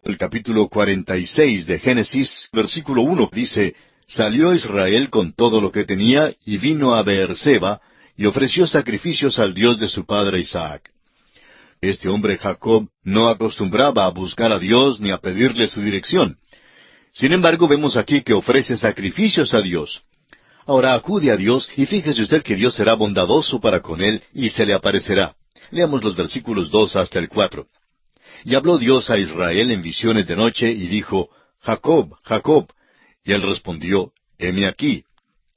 El capítulo 46 de Génesis, versículo 1 dice: Salió Israel con todo lo que tenía, y vino a Beerseba, y ofreció sacrificios al Dios de su padre Isaac. Este hombre Jacob no acostumbraba a buscar a Dios ni a pedirle su dirección. Sin embargo, vemos aquí que ofrece sacrificios a Dios. Ahora acude a Dios, y fíjese usted que Dios será bondadoso para con él, y se le aparecerá. Leamos los versículos 2 hasta el 4. Y habló Dios a Israel en visiones de noche, y dijo: Jacob, Jacob. Y él respondió: Heme aquí.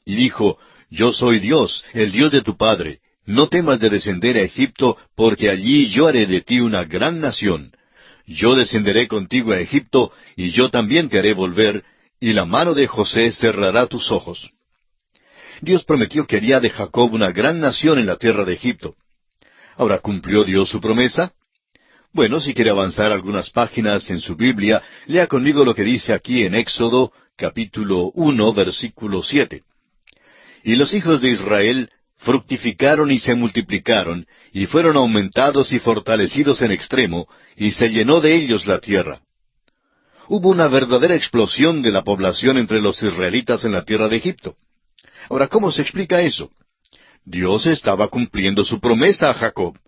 Y dijo: Yo soy Dios, el Dios de tu padre. No temas de descender a Egipto, porque allí yo haré de ti una gran nación. Yo descenderé contigo a Egipto, y yo también te haré volver, y la mano de José cerrará tus ojos. Dios prometió que haría de Jacob una gran nación en la tierra de Egipto. Ahora, ¿cumplió Dios su promesa? Bueno, si quiere avanzar algunas páginas en su Biblia, lea conmigo lo que dice aquí en Éxodo, capítulo 1, versículo 7. Y los hijos de Israel fructificaron y se multiplicaron, y fueron aumentados y fortalecidos en extremo, y se llenó de ellos la tierra. Hubo una verdadera explosión de la población entre los israelitas en la tierra de Egipto. Ahora, ¿cómo se explica eso? Dios estaba cumpliendo su promesa a Jacob.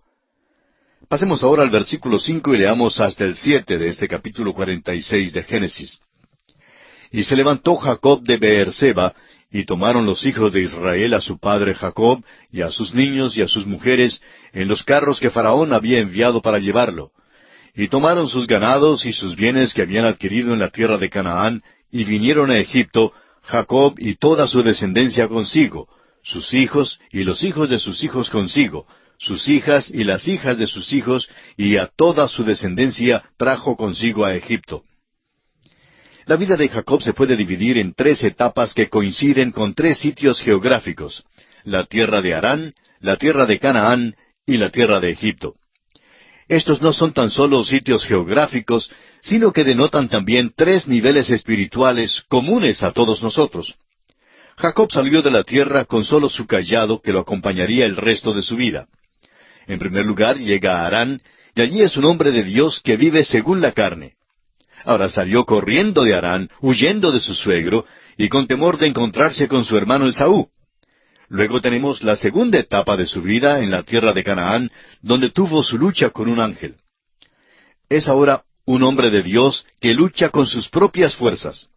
Pasemos ahora al versículo 5 y leamos hasta el 7 de este capítulo 46 de Génesis. Y se levantó Jacob de Beerseba, y tomaron los hijos de Israel a su padre Jacob, y a sus niños y a sus mujeres, en los carros que Faraón había enviado para llevarlo. Y tomaron sus ganados y sus bienes que habían adquirido en la tierra de Canaán, y vinieron a Egipto, Jacob y toda su descendencia consigo, sus hijos y los hijos de sus hijos consigo, sus hijas y las hijas de sus hijos, y a toda su descendencia trajo consigo a Egipto. La vida de Jacob se puede dividir en tres etapas que coinciden con tres sitios geográficos: la tierra de Harán, la tierra de Canaán y la tierra de Egipto. Estos no son tan solo sitios geográficos, sino que denotan también tres niveles espirituales comunes a todos nosotros. Jacob salió de la tierra con solo su cayado que lo acompañaría el resto de su vida. En primer lugar llega a Harán, y allí es un hombre de Dios que vive según la carne. Ahora salió corriendo de Harán, huyendo de su suegro, y con temor de encontrarse con su hermano Esaú. Luego tenemos la segunda etapa de su vida en la tierra de Canaán, donde tuvo su lucha con un ángel. Es ahora un hombre de Dios que lucha con sus propias fuerzas.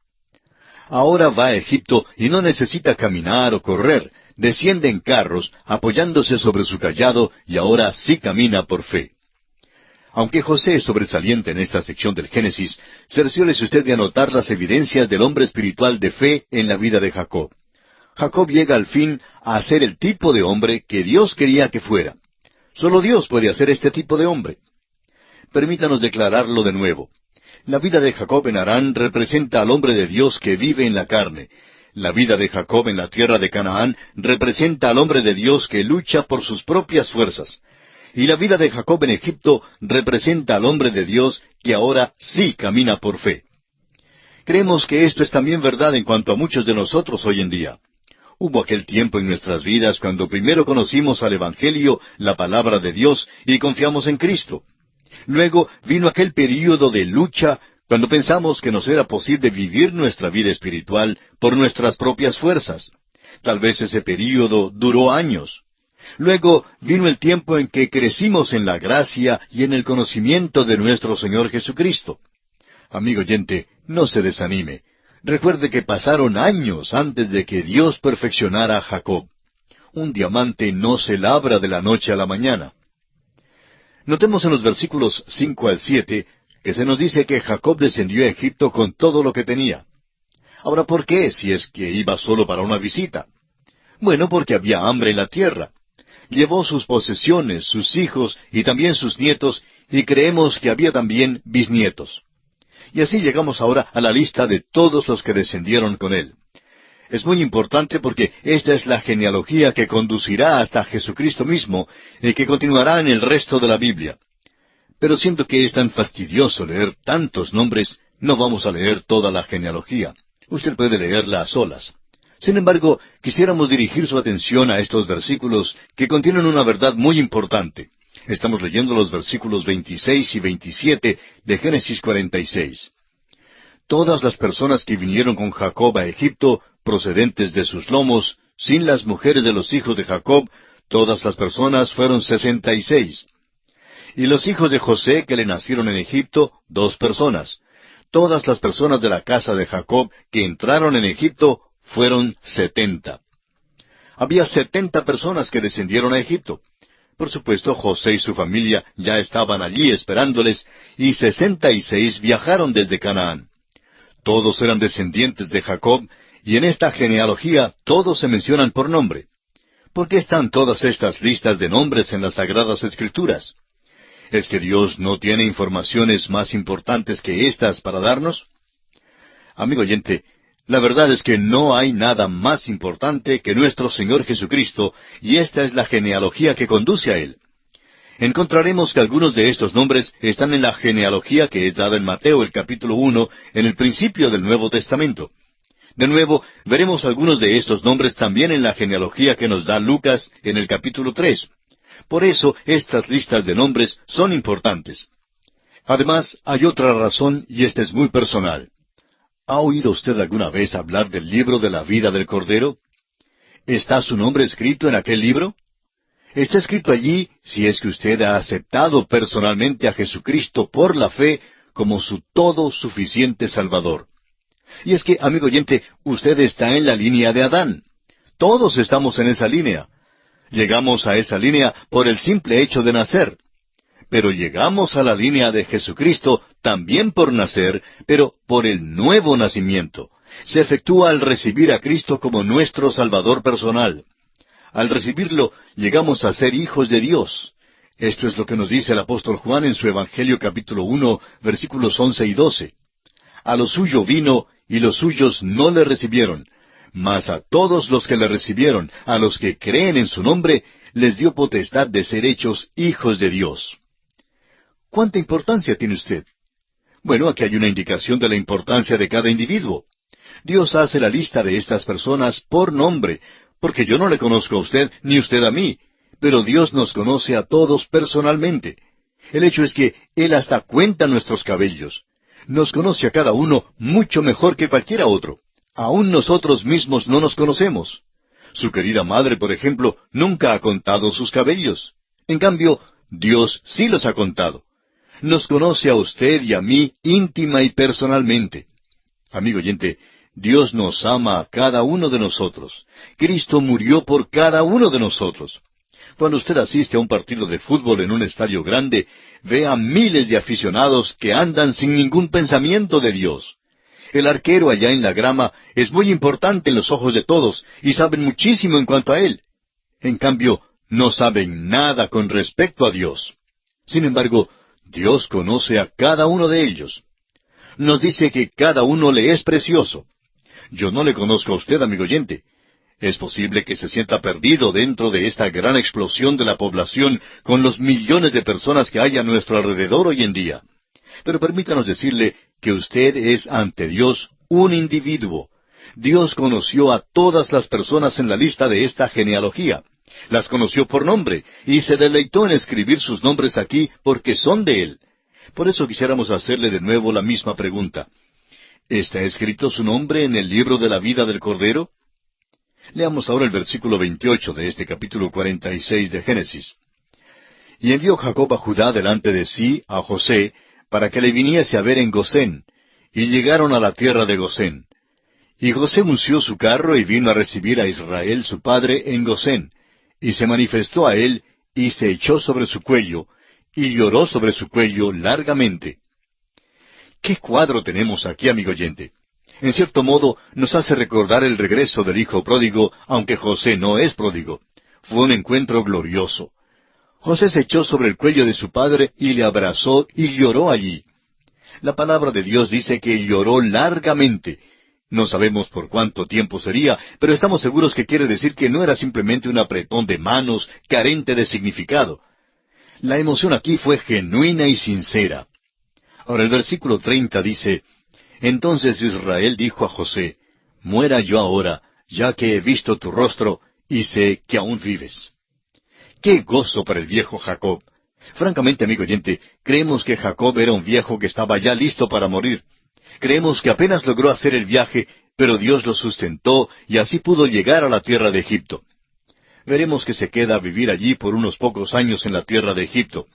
Ahora va a Egipto y no necesita caminar o correr, desciende en carros, apoyándose sobre su cayado, y ahora sí camina por fe. Aunque José es sobresaliente en esta sección del Génesis, cerciórese usted de anotar las evidencias del hombre espiritual de fe en la vida de Jacob. Jacob llega al fin a ser el tipo de hombre que Dios quería que fuera. Solo Dios puede hacer este tipo de hombre. Permítanos declararlo de nuevo. La vida de Jacob en Harán representa al hombre de Dios que vive en la carne. La vida de Jacob en la tierra de Canaán representa al hombre de Dios que lucha por sus propias fuerzas. Y la vida de Jacob en Egipto representa al hombre de Dios que ahora sí camina por fe. Creemos que esto es también verdad en cuanto a muchos de nosotros hoy en día. Hubo aquel tiempo en nuestras vidas cuando primero conocimos al Evangelio, la palabra de Dios, y confiamos en Cristo. Luego vino aquel período de lucha cuando pensamos que nos era posible vivir nuestra vida espiritual por nuestras propias fuerzas. Tal vez ese período duró años. Luego vino el tiempo en que crecimos en la gracia y en el conocimiento de nuestro Señor Jesucristo. Amigo oyente, no se desanime. Recuerde que pasaron años antes de que Dios perfeccionara a Jacob. Un diamante no se labra de la noche a la mañana. Notemos en los versículos 5 al 7 que se nos dice que Jacob descendió a Egipto con todo lo que tenía. Ahora, ¿por qué si es que iba solo para una visita? Bueno, porque había hambre en la tierra. Llevó sus posesiones, sus hijos y también sus nietos, y creemos que había también bisnietos. Y así llegamos ahora a la lista de todos los que descendieron con él. Es muy importante porque esta es la genealogía que conducirá hasta Jesucristo mismo y que continuará en el resto de la Biblia. Pero siento que es tan fastidioso leer tantos nombres, no vamos a leer toda la genealogía. Usted puede leerla a solas. Sin embargo, quisiéramos dirigir su atención a estos versículos que contienen una verdad muy importante. Estamos leyendo los versículos 26 y 27 de Génesis 46. Todas las personas que vinieron con Jacob a Egipto, procedentes de sus lomos, sin las mujeres de los hijos de Jacob, todas las personas fueron 66. Y los hijos de José que le nacieron en Egipto, 2 personas. Todas las personas de la casa de Jacob que entraron en Egipto fueron 70. Había 70 personas que descendieron a Egipto. Por supuesto, José y su familia ya estaban allí esperándoles, y 66 viajaron desde Canaán. Todos eran descendientes de Jacob, y en esta genealogía todos se mencionan por nombre. ¿Por qué están todas estas listas de nombres en las Sagradas Escrituras? ¿Es que Dios no tiene informaciones más importantes que estas para darnos? Amigo oyente, la verdad es que no hay nada más importante que nuestro Señor Jesucristo, y esta es la genealogía que conduce a Él. Encontraremos que algunos de estos nombres están en la genealogía que es dada en Mateo, el capítulo 1, en el principio del Nuevo Testamento. De nuevo, veremos algunos de estos nombres también en la genealogía que nos da Lucas en el capítulo 3. Por eso, estas listas de nombres son importantes. Además, hay otra razón, y esta es muy personal. ¿Ha oído usted alguna vez hablar del libro de la vida del Cordero? ¿Está su nombre escrito en aquel libro? Está escrito allí si es que usted ha aceptado personalmente a Jesucristo por la fe como su todo suficiente Salvador. Y es que, amigo oyente, usted está en la línea de Adán. Todos estamos en esa línea. Llegamos a esa línea por el simple hecho de nacer. Pero llegamos a la línea de Jesucristo también por nacer, pero por el nuevo nacimiento. Se efectúa al recibir a Cristo como nuestro Salvador personal. Al recibirlo, llegamos a ser hijos de Dios. Esto es lo que nos dice el apóstol Juan en su Evangelio capítulo 1, versículos 11 y 12. A lo suyo vino, y los suyos no le recibieron. Mas a todos los que le recibieron, a los que creen en su nombre, les dio potestad de ser hechos hijos de Dios. ¿Cuánta importancia tiene usted? Bueno, aquí hay una indicación de la importancia de cada individuo. Dios hace la lista de estas personas por nombre, porque yo no le conozco a usted, ni usted a mí, pero Dios nos conoce a todos personalmente. El hecho es que Él hasta cuenta nuestros cabellos. Nos conoce a cada uno mucho mejor que cualquiera otro. Aún nosotros mismos no nos conocemos. Su querida madre, por ejemplo, nunca ha contado sus cabellos. En cambio, Dios sí los ha contado. Nos conoce a usted y a mí íntima y personalmente. Amigo oyente, Dios nos ama a cada uno de nosotros. Cristo murió por cada uno de nosotros. Cuando usted asiste a un partido de fútbol en un estadio grande, ve a miles de aficionados que andan sin ningún pensamiento de Dios. El arquero allá en la grama es muy importante en los ojos de todos y saben muchísimo en cuanto a él. En cambio, no saben nada con respecto a Dios. Sin embargo, Dios conoce a cada uno de ellos. Nos dice que cada uno le es precioso. Yo no le conozco a usted, amigo oyente. Es posible que se sienta perdido dentro de esta gran explosión de la población con los millones de personas que hay a nuestro alrededor hoy en día. Pero permítanos decirle que usted es ante Dios un individuo. Dios conoció a todas las personas en la lista de esta genealogía. Las conoció por nombre y se deleitó en escribir sus nombres aquí porque son de Él. Por eso quisiéramos hacerle de nuevo la misma pregunta. ¿Está escrito su nombre en el libro de la vida del Cordero? Leamos ahora el versículo 28 de este capítulo 46 de Génesis. Y envió Jacob a Judá delante de sí, a José, para que le viniese a ver en Gosén, y llegaron a la tierra de Gosén. Y José unció su carro y vino a recibir a Israel su padre en Gosén, y se manifestó a él, y se echó sobre su cuello, y lloró sobre su cuello largamente. ¿Qué cuadro tenemos aquí, amigo oyente? En cierto modo, nos hace recordar el regreso del hijo pródigo, aunque José no es pródigo. Fue un encuentro glorioso. José se echó sobre el cuello de su padre y le abrazó y lloró allí. La palabra de Dios dice que lloró largamente. No sabemos por cuánto tiempo sería, pero estamos seguros que quiere decir que no era simplemente un apretón de manos carente de significado. La emoción aquí fue genuina y sincera. Ahora el versículo 30 dice, Entonces Israel dijo a José, Muera yo ahora, ya que he visto tu rostro, y sé que aún vives. ¡Qué gozo para el viejo Jacob! Francamente, amigo oyente, creemos que Jacob era un viejo que estaba ya listo para morir. Creemos que apenas logró hacer el viaje, pero Dios lo sustentó y así pudo llegar a la tierra de Egipto. Veremos que se queda a vivir allí por unos pocos años en la tierra de Egipto.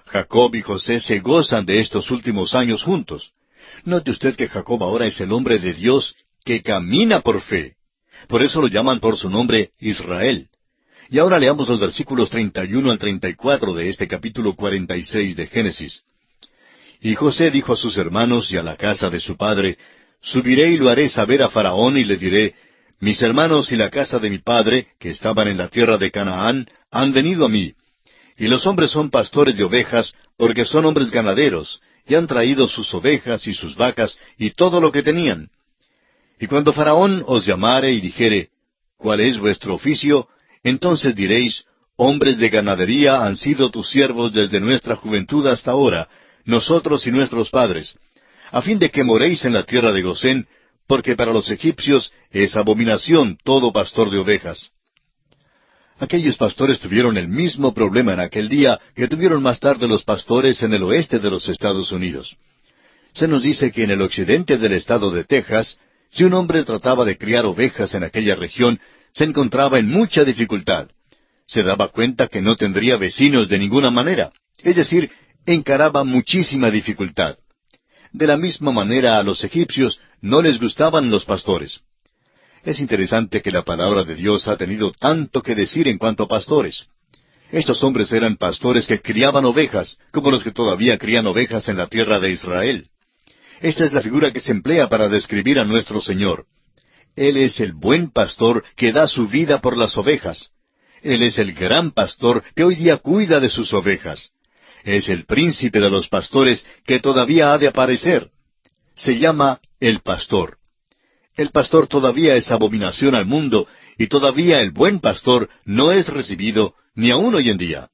Jacob y José se gozan de estos últimos años juntos. Note usted que Jacob ahora es el hombre de Dios que camina por fe. Por eso lo llaman por su nombre Israel. Y ahora leamos los versículos 31 al 34 de este capítulo 46 de Génesis. Y José dijo a sus hermanos y a la casa de su padre, Subiré y lo haré saber a Faraón y le diré, Mis hermanos y la casa de mi padre, que estaban en la tierra de Canaán, han venido a mí. Y los hombres son pastores de ovejas, porque son hombres ganaderos, y han traído sus ovejas y sus vacas y todo lo que tenían. Y cuando Faraón os llamare y dijere, ¿cuál es vuestro oficio? Entonces diréis, hombres de ganadería han sido tus siervos desde nuestra juventud hasta ahora, nosotros y nuestros padres, a fin de que moréis en la tierra de Gosén, porque para los egipcios es abominación todo pastor de ovejas. Aquellos pastores tuvieron el mismo problema en aquel día que tuvieron más tarde los pastores en el oeste de los Estados Unidos. Se nos dice que en el occidente del estado de Texas, si un hombre trataba de criar ovejas en aquella región, se encontraba en mucha dificultad. Se daba cuenta que no tendría vecinos de ninguna manera, es decir, encaraba muchísima dificultad. De la misma manera a los egipcios no les gustaban los pastores. Es interesante que la palabra de Dios ha tenido tanto que decir en cuanto a pastores. Estos hombres eran pastores que criaban ovejas, como los que todavía crían ovejas en la tierra de Israel. Esta es la figura que se emplea para describir a nuestro Señor. Él es el buen pastor que da su vida por las ovejas. Él es el gran pastor que hoy día cuida de sus ovejas. Es el príncipe de los pastores que todavía ha de aparecer. Se llama el pastor. El pastor todavía es abominación al mundo, y todavía el buen pastor no es recibido, ni aún hoy en día.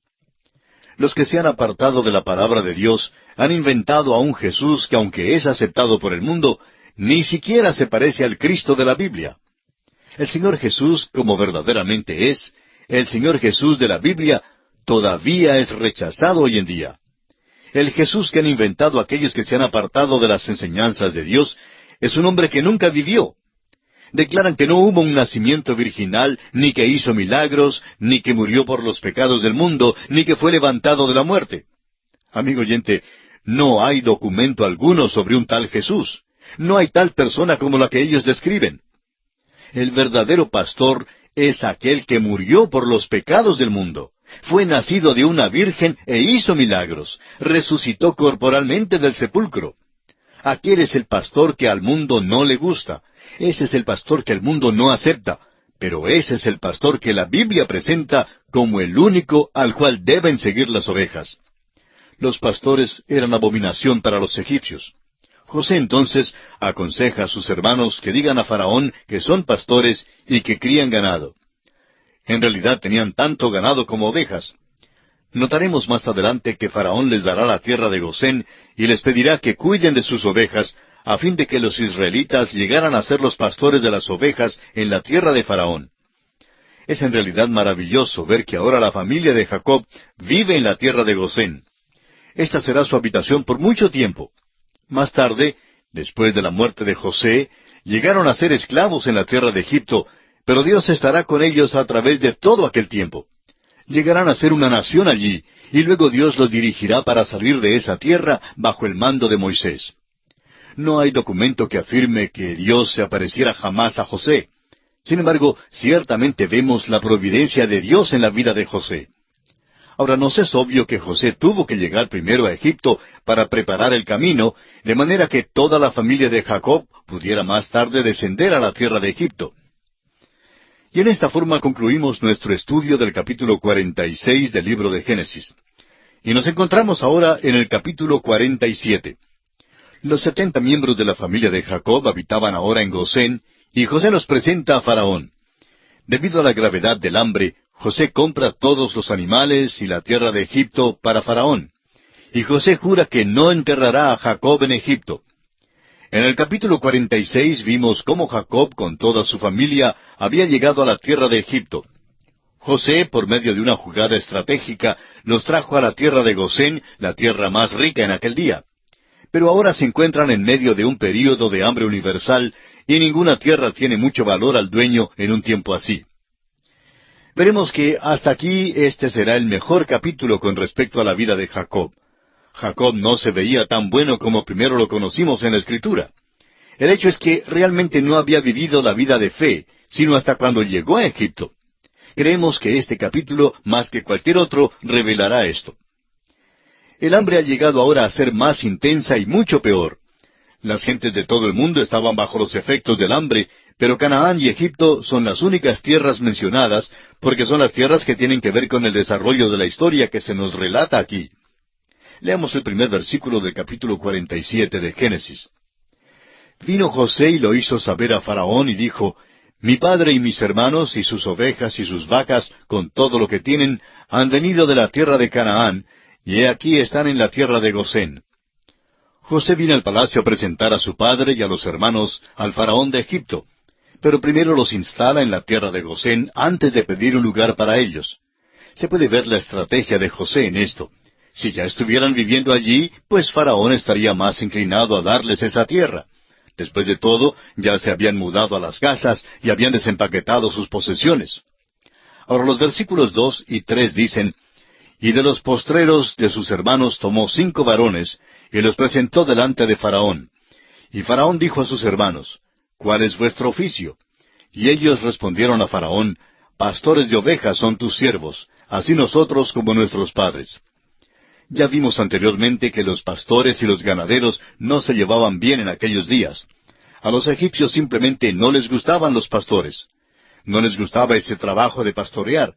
Los que se han apartado de la palabra de Dios han inventado a un Jesús que, aunque es aceptado por el mundo, ni siquiera se parece al Cristo de la Biblia. El Señor Jesús, como verdaderamente es, el Señor Jesús de la Biblia, todavía es rechazado hoy en día. El Jesús que han inventado aquellos que se han apartado de las enseñanzas de Dios es un hombre que nunca vivió. Declaran que no hubo un nacimiento virginal, ni que hizo milagros, ni que murió por los pecados del mundo, ni que fue levantado de la muerte. Amigo oyente, no hay documento alguno sobre un tal Jesús. No hay tal persona como la que ellos describen. El verdadero pastor es aquel que murió por los pecados del mundo. Fue nacido de una virgen e hizo milagros. Resucitó corporalmente del sepulcro. Aquel es el pastor que al mundo no le gusta. Ese es el pastor que el mundo no acepta. Pero ese es el pastor que la Biblia presenta como el único al cual deben seguir las ovejas. Los pastores eran abominación para los egipcios. José entonces aconseja a sus hermanos que digan a Faraón que son pastores y que crían ganado. En realidad tenían tanto ganado como ovejas. Notaremos más adelante que Faraón les dará la tierra de Gosén y les pedirá que cuiden de sus ovejas, a fin de que los israelitas llegaran a ser los pastores de las ovejas en la tierra de Faraón. Es en realidad maravilloso ver que ahora la familia de Jacob vive en la tierra de Gosén. Esta será su habitación por mucho tiempo. Más tarde, después de la muerte de José, llegaron a ser esclavos en la tierra de Egipto, pero Dios estará con ellos a través de todo aquel tiempo. Llegarán a ser una nación allí, y luego Dios los dirigirá para salir de esa tierra bajo el mando de Moisés. No hay documento que afirme que Dios se apareciera jamás a José. Sin embargo, ciertamente vemos la providencia de Dios en la vida de José. Ahora, nos es obvio que José tuvo que llegar primero a Egipto para preparar el camino, de manera que toda la familia de Jacob pudiera más tarde descender a la tierra de Egipto. Y en esta forma concluimos nuestro estudio del capítulo 46 del libro de Génesis. Y nos encontramos ahora en el capítulo 47. Los 70 miembros de la familia de Jacob habitaban ahora en Gosén, y José los presenta a Faraón. Debido a la gravedad del hambre, José compra todos los animales y la tierra de Egipto para Faraón. Y José jura que no enterrará a Jacob en Egipto. En el capítulo 46 vimos cómo Jacob con toda su familia había llegado a la tierra de Egipto. José, por medio de una jugada estratégica, los trajo a la tierra de Gosén, la tierra más rica en aquel día. Pero ahora se encuentran en medio de un período de hambre universal, y ninguna tierra tiene mucho valor al dueño en un tiempo así. Veremos que hasta aquí este será el mejor capítulo con respecto a la vida de Jacob. Jacob no se veía tan bueno como primero lo conocimos en la Escritura. El hecho es que realmente no había vivido la vida de fe, sino hasta cuando llegó a Egipto. Creemos que este capítulo, más que cualquier otro, revelará esto. El hambre ha llegado ahora a ser más intensa y mucho peor. Las gentes de todo el mundo estaban bajo los efectos del hambre, pero Canaán y Egipto son las únicas tierras mencionadas, porque son las tierras que tienen que ver con el desarrollo de la historia que se nos relata aquí. Leamos el primer versículo del capítulo 47 de Génesis. Vino José y lo hizo saber a Faraón y dijo, Mi padre y mis hermanos y sus ovejas y sus vacas, con todo lo que tienen, han venido de la tierra de Canaán, y he aquí están en la tierra de Gosén. José vino al palacio a presentar a su padre y a los hermanos al faraón de Egipto, pero primero los instala en la tierra de Gosén antes de pedir un lugar para ellos. Se puede ver la estrategia de José en esto. Si ya estuvieran viviendo allí, pues Faraón estaría más inclinado a darles esa tierra. Después de todo, ya se habían mudado a las casas y habían desempaquetado sus posesiones. Ahora los versículos 2 y 3 dicen, Y de los postreros de sus hermanos tomó 5 varones, y los presentó delante de Faraón. Y Faraón dijo a sus hermanos, ¿Cuál es vuestro oficio? Y ellos respondieron a Faraón, Pastores de ovejas son tus siervos, así nosotros como nuestros padres. Ya vimos anteriormente que los pastores y los ganaderos no se llevaban bien en aquellos días. A los egipcios simplemente no les gustaban los pastores. No les gustaba ese trabajo de pastorear.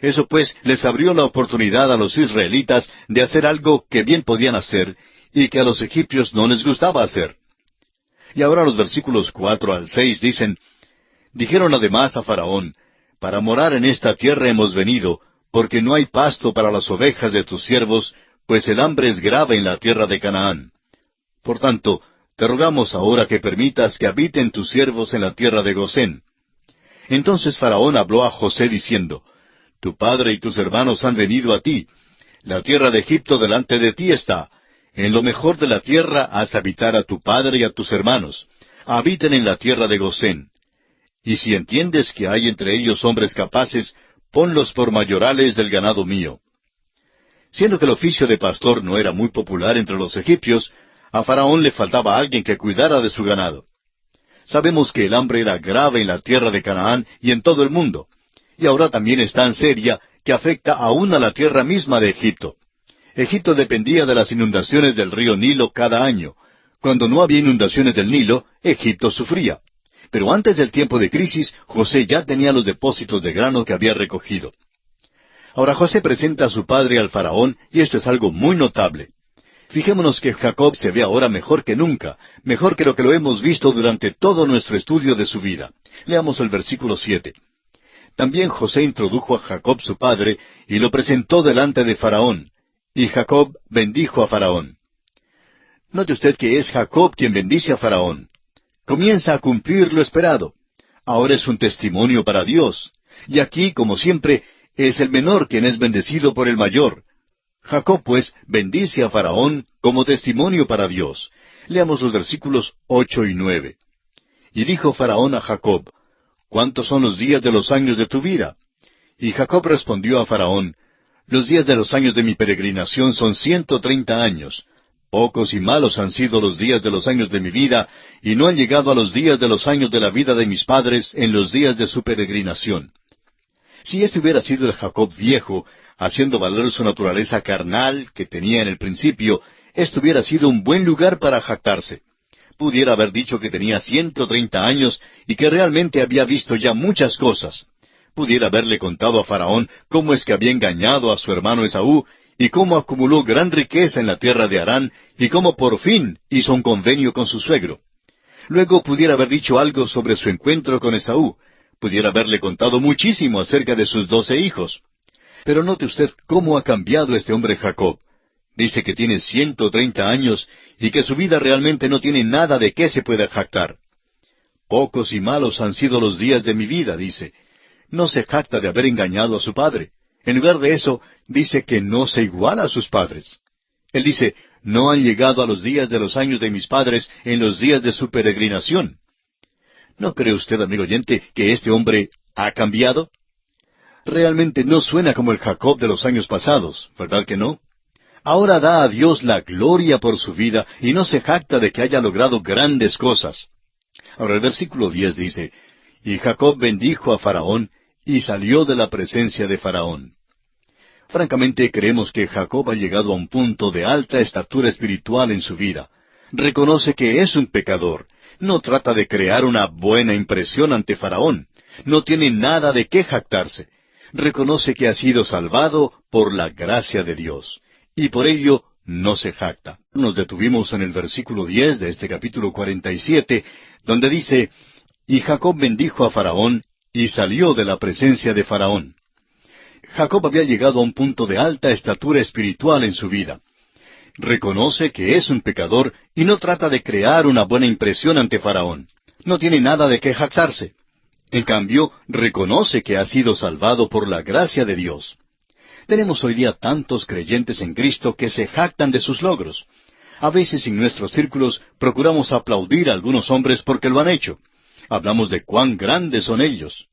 Eso pues les abrió la oportunidad a los israelitas de hacer algo que bien podían hacer y que a los egipcios no les gustaba hacer. Y ahora los versículos 4 al 6 dicen, Dijeron además a Faraón, Para morar en esta tierra hemos venido, porque no hay pasto para las ovejas de tus siervos, pues el hambre es grave en la tierra de Canaán. Por tanto, te rogamos ahora que permitas que habiten tus siervos en la tierra de Gosén. Entonces Faraón habló a José diciendo, Tu padre y tus hermanos han venido a ti. La tierra de Egipto delante de ti está. En lo mejor de la tierra haz habitar a tu padre y a tus hermanos. Habiten en la tierra de Gosén. Y si entiendes que hay entre ellos hombres capaces, ponlos por mayorales del ganado mío. Siendo que el oficio de pastor no era muy popular entre los egipcios, a Faraón le faltaba alguien que cuidara de su ganado. Sabemos que el hambre era grave en la tierra de Canaán y en todo el mundo, y ahora también es tan seria que afecta aún a la tierra misma de Egipto. Egipto dependía de las inundaciones del río Nilo cada año. Cuando no había inundaciones del Nilo, Egipto sufría. Pero antes del tiempo de crisis, José ya tenía los depósitos de grano que había recogido. Ahora José presenta a su padre al faraón, y esto es algo muy notable. Fijémonos que Jacob se ve ahora mejor que nunca, mejor que lo hemos visto durante todo nuestro estudio de su vida. Leamos el versículo 7. También José introdujo a Jacob su padre, y lo presentó delante de Faraón. Y Jacob bendijo a Faraón. Note usted que es Jacob quien bendice a Faraón. Comienza a cumplir lo esperado. Ahora es un testimonio para Dios. Y aquí, como siempre, es el menor quien es bendecido por el mayor. Jacob, pues, bendice a Faraón como testimonio para Dios. Leamos los versículos 8 y 9. Y dijo Faraón a Jacob, ¿Cuántos son los días de los años de tu vida? Y Jacob respondió a Faraón, Los días de los años de mi peregrinación son 130 años. Pocos y malos han sido los días de los años de mi vida, y no han llegado a los días de los años de la vida de mis padres en los días de su peregrinación. Si este hubiera sido el Jacob viejo, haciendo valer su naturaleza carnal que tenía en el principio, esto hubiera sido un buen lugar para jactarse. Pudiera haber dicho que tenía 130 años y que realmente había visto ya muchas cosas. Pudiera haberle contado a Faraón cómo es que había engañado a su hermano Esaú, y cómo acumuló gran riqueza en la tierra de Harán, y cómo por fin hizo un convenio con su suegro. Luego pudiera haber dicho algo sobre su encuentro con Esaú. Pudiera haberle contado muchísimo acerca de sus 12 hijos. Pero note usted cómo ha cambiado este hombre Jacob. Dice que tiene 130 años y que su vida realmente no tiene nada de qué se pueda jactar. Pocos y malos han sido los días de mi vida, dice. no se jacta de haber engañado a su padre. En lugar de eso, dice que no se iguala a sus padres. Él dice, no han llegado a los días de los años de mis padres en los días de su peregrinación. ¿No cree usted, amigo oyente, que este hombre ha cambiado? Realmente no suena como el Jacob de los años pasados, ¿verdad que no? Ahora da a Dios la gloria por su vida y no se jacta de que haya logrado grandes cosas. Ahora el versículo 10 dice, y Jacob bendijo a Faraón y salió de la presencia de Faraón. Francamente creemos que Jacob ha llegado a un punto de alta estatura espiritual en su vida. Reconoce que es un pecador. No trata de crear una buena impresión ante Faraón. No tiene nada de qué jactarse. Reconoce que ha sido salvado por la gracia de Dios. Y por ello no se jacta. Nos detuvimos en el versículo 10 de este capítulo 47, donde dice, y Jacob bendijo a Faraón y salió de la presencia de Faraón. Jacob había llegado a un punto de alta estatura espiritual en su vida. Reconoce que es un pecador y no trata de crear una buena impresión ante Faraón. No tiene nada de qué jactarse. En cambio, reconoce que ha sido salvado por la gracia de Dios. Tenemos hoy día tantos creyentes en Cristo que se jactan de sus logros. A veces en nuestros círculos procuramos aplaudir a algunos hombres porque lo han hecho. Hablamos de cuán grandes son ellos.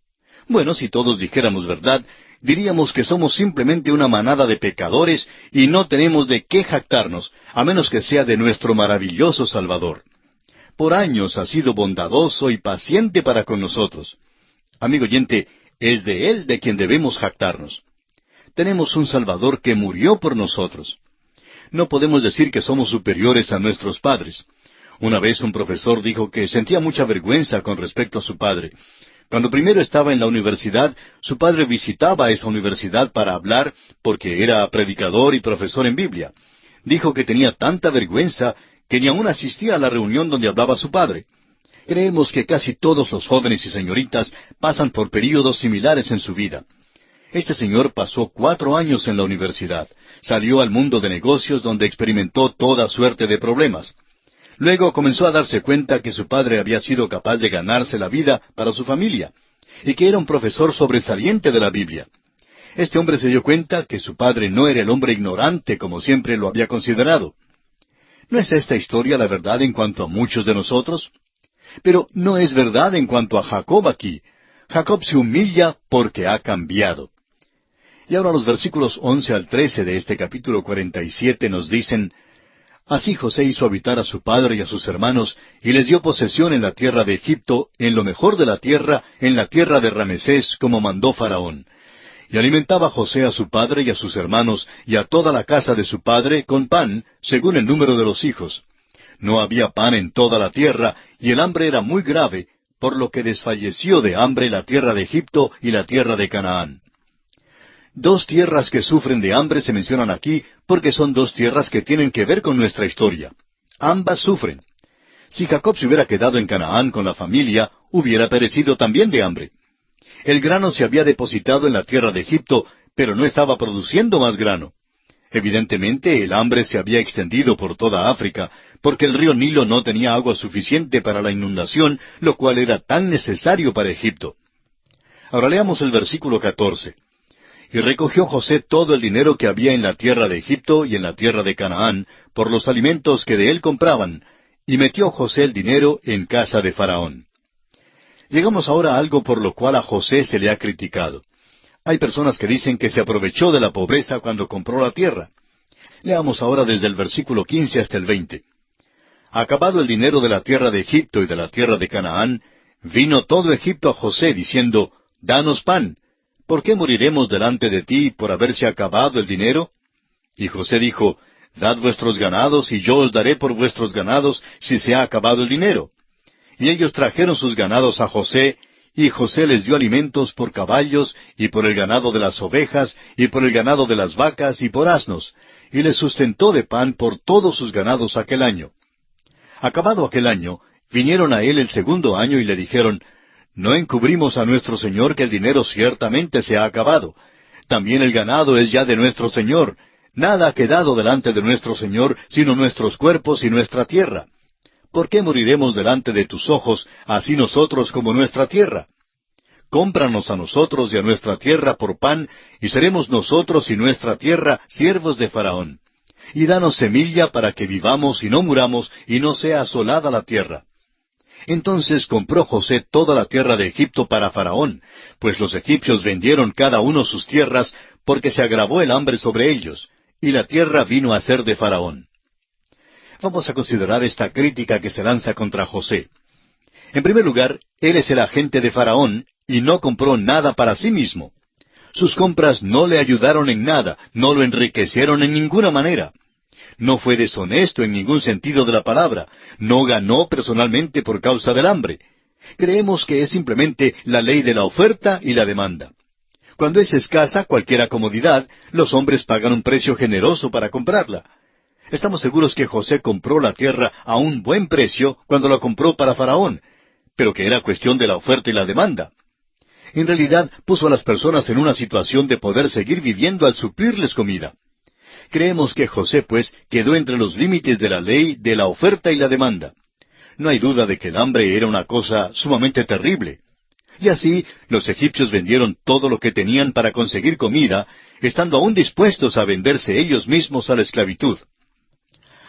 Bueno, si todos dijéramos verdad, diríamos que somos simplemente una manada de pecadores y no tenemos de qué jactarnos, a menos que sea de nuestro maravilloso Salvador. Por años ha sido bondadoso y paciente para con nosotros. Amigo oyente, es de Él de quien debemos jactarnos. Tenemos un Salvador que murió por nosotros. No podemos decir que somos superiores a nuestros padres. Una vez un profesor dijo que sentía mucha vergüenza con respecto a su padre. Cuando primero estaba en la universidad, su padre visitaba esa universidad para hablar porque era predicador y profesor en Biblia. Dijo que tenía tanta vergüenza que ni aún asistía a la reunión donde hablaba su padre. Creemos que casi todos los jóvenes y señoritas pasan por períodos similares en su vida. Este señor pasó 4 años en la universidad. Salió al mundo de negocios donde experimentó toda suerte de problemas. Luego comenzó a darse cuenta que su padre había sido capaz de ganarse la vida para su familia, y que era un profesor sobresaliente de la Biblia. Este hombre se dio cuenta que su padre no era el hombre ignorante como siempre lo había considerado. ¿No es esta historia la verdad en cuanto a muchos de nosotros? Pero no es verdad en cuanto a Jacob aquí. Jacob se humilla porque ha cambiado. Y ahora los versículos 11 al 13 de este capítulo 47 nos dicen, así José hizo habitar a su padre y a sus hermanos, y les dio posesión en la tierra de Egipto, en lo mejor de la tierra, en la tierra de Ramesés, como mandó Faraón. Y alimentaba José a su padre y a sus hermanos, y a toda la casa de su padre, con pan, según el número de los hijos. No había pan en toda la tierra, y el hambre era muy grave, por lo que desfalleció de hambre la tierra de Egipto y la tierra de Canaán. 2 tierras que sufren de hambre se mencionan aquí porque son 2 tierras que tienen que ver con nuestra historia. Ambas sufren. Si Jacob se hubiera quedado en Canaán con la familia, hubiera perecido también de hambre. El grano se había depositado en la tierra de Egipto, pero no estaba produciendo más grano. Evidentemente el hambre se había extendido por toda África, porque el río Nilo no tenía agua suficiente para la inundación, lo cual era tan necesario para Egipto. Ahora leamos el versículo 14. Y recogió José todo el dinero que había en la tierra de Egipto y en la tierra de Canaán, por los alimentos que de él compraban, y metió José el dinero en casa de Faraón. Llegamos ahora a algo por lo cual a José se le ha criticado. Hay personas que dicen que se aprovechó de la pobreza cuando compró la tierra. Leamos ahora desde el versículo 15 hasta el 20. Acabado el dinero de la tierra de Egipto y de la tierra de Canaán, vino todo Egipto a José diciendo, danos pan. ¿Por qué moriremos delante de ti por haberse acabado el dinero? Y José dijo, dad vuestros ganados, y yo os daré por vuestros ganados si se ha acabado el dinero. Y ellos trajeron sus ganados a José, y José les dio alimentos por caballos, y por el ganado de las ovejas, y por el ganado de las vacas, y por asnos, y les sustentó de pan por todos sus ganados aquel año. Acabado aquel año, vinieron a él el segundo año y le dijeron, no encubrimos a nuestro señor que el dinero ciertamente se ha acabado. También el ganado es ya de nuestro señor. Nada ha quedado delante de nuestro señor, sino nuestros cuerpos y nuestra tierra. ¿Por qué moriremos delante de tus ojos, así nosotros como nuestra tierra? cómpranos a nosotros y a nuestra tierra por pan, y seremos nosotros y nuestra tierra siervos de Faraón. Y danos semilla para que vivamos y no muramos, y no sea asolada la tierra. Entonces compró José toda la tierra de Egipto para Faraón, pues los egipcios vendieron cada uno sus tierras, porque se agravó el hambre sobre ellos, y la tierra vino a ser de Faraón. Vamos a considerar esta crítica que se lanza contra José. En primer lugar, él es el agente de Faraón, y no compró nada para sí mismo. Sus compras no le ayudaron en nada, no lo enriquecieron en ninguna manera. No fue deshonesto en ningún sentido de la palabra, no ganó personalmente por causa del hambre. Creemos que es simplemente la ley de la oferta y la demanda. Cuando es escasa cualquier comodidad, los hombres pagan un precio generoso para comprarla. Estamos seguros que José compró la tierra a un buen precio cuando la compró para Faraón, pero que era cuestión de la oferta y la demanda. En realidad, puso a las personas en una situación de poder seguir viviendo al suplirles comida. Creemos que José, pues, quedó entre los límites de la ley de la oferta y la demanda. No hay duda de que el hambre era una cosa sumamente terrible. Y así, los egipcios vendieron todo lo que tenían para conseguir comida, estando aún dispuestos a venderse ellos mismos a la esclavitud.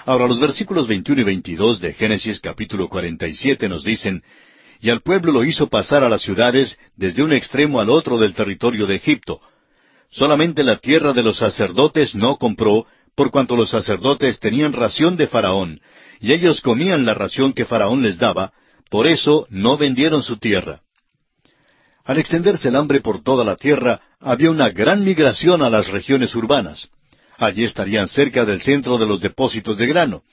Ahora, los versículos 21 y 22 de Génesis capítulo 47 nos dicen: «Y al pueblo lo hizo pasar a las ciudades desde un extremo al otro del territorio de Egipto. Solamente la tierra de los sacerdotes no compró, por cuanto los sacerdotes tenían ración de Faraón, y ellos comían la ración que Faraón les daba, por eso no vendieron su tierra». Al extenderse el hambre por toda la tierra, había una gran migración a las regiones urbanas. Allí estarían cerca del centro de los depósitos de grano.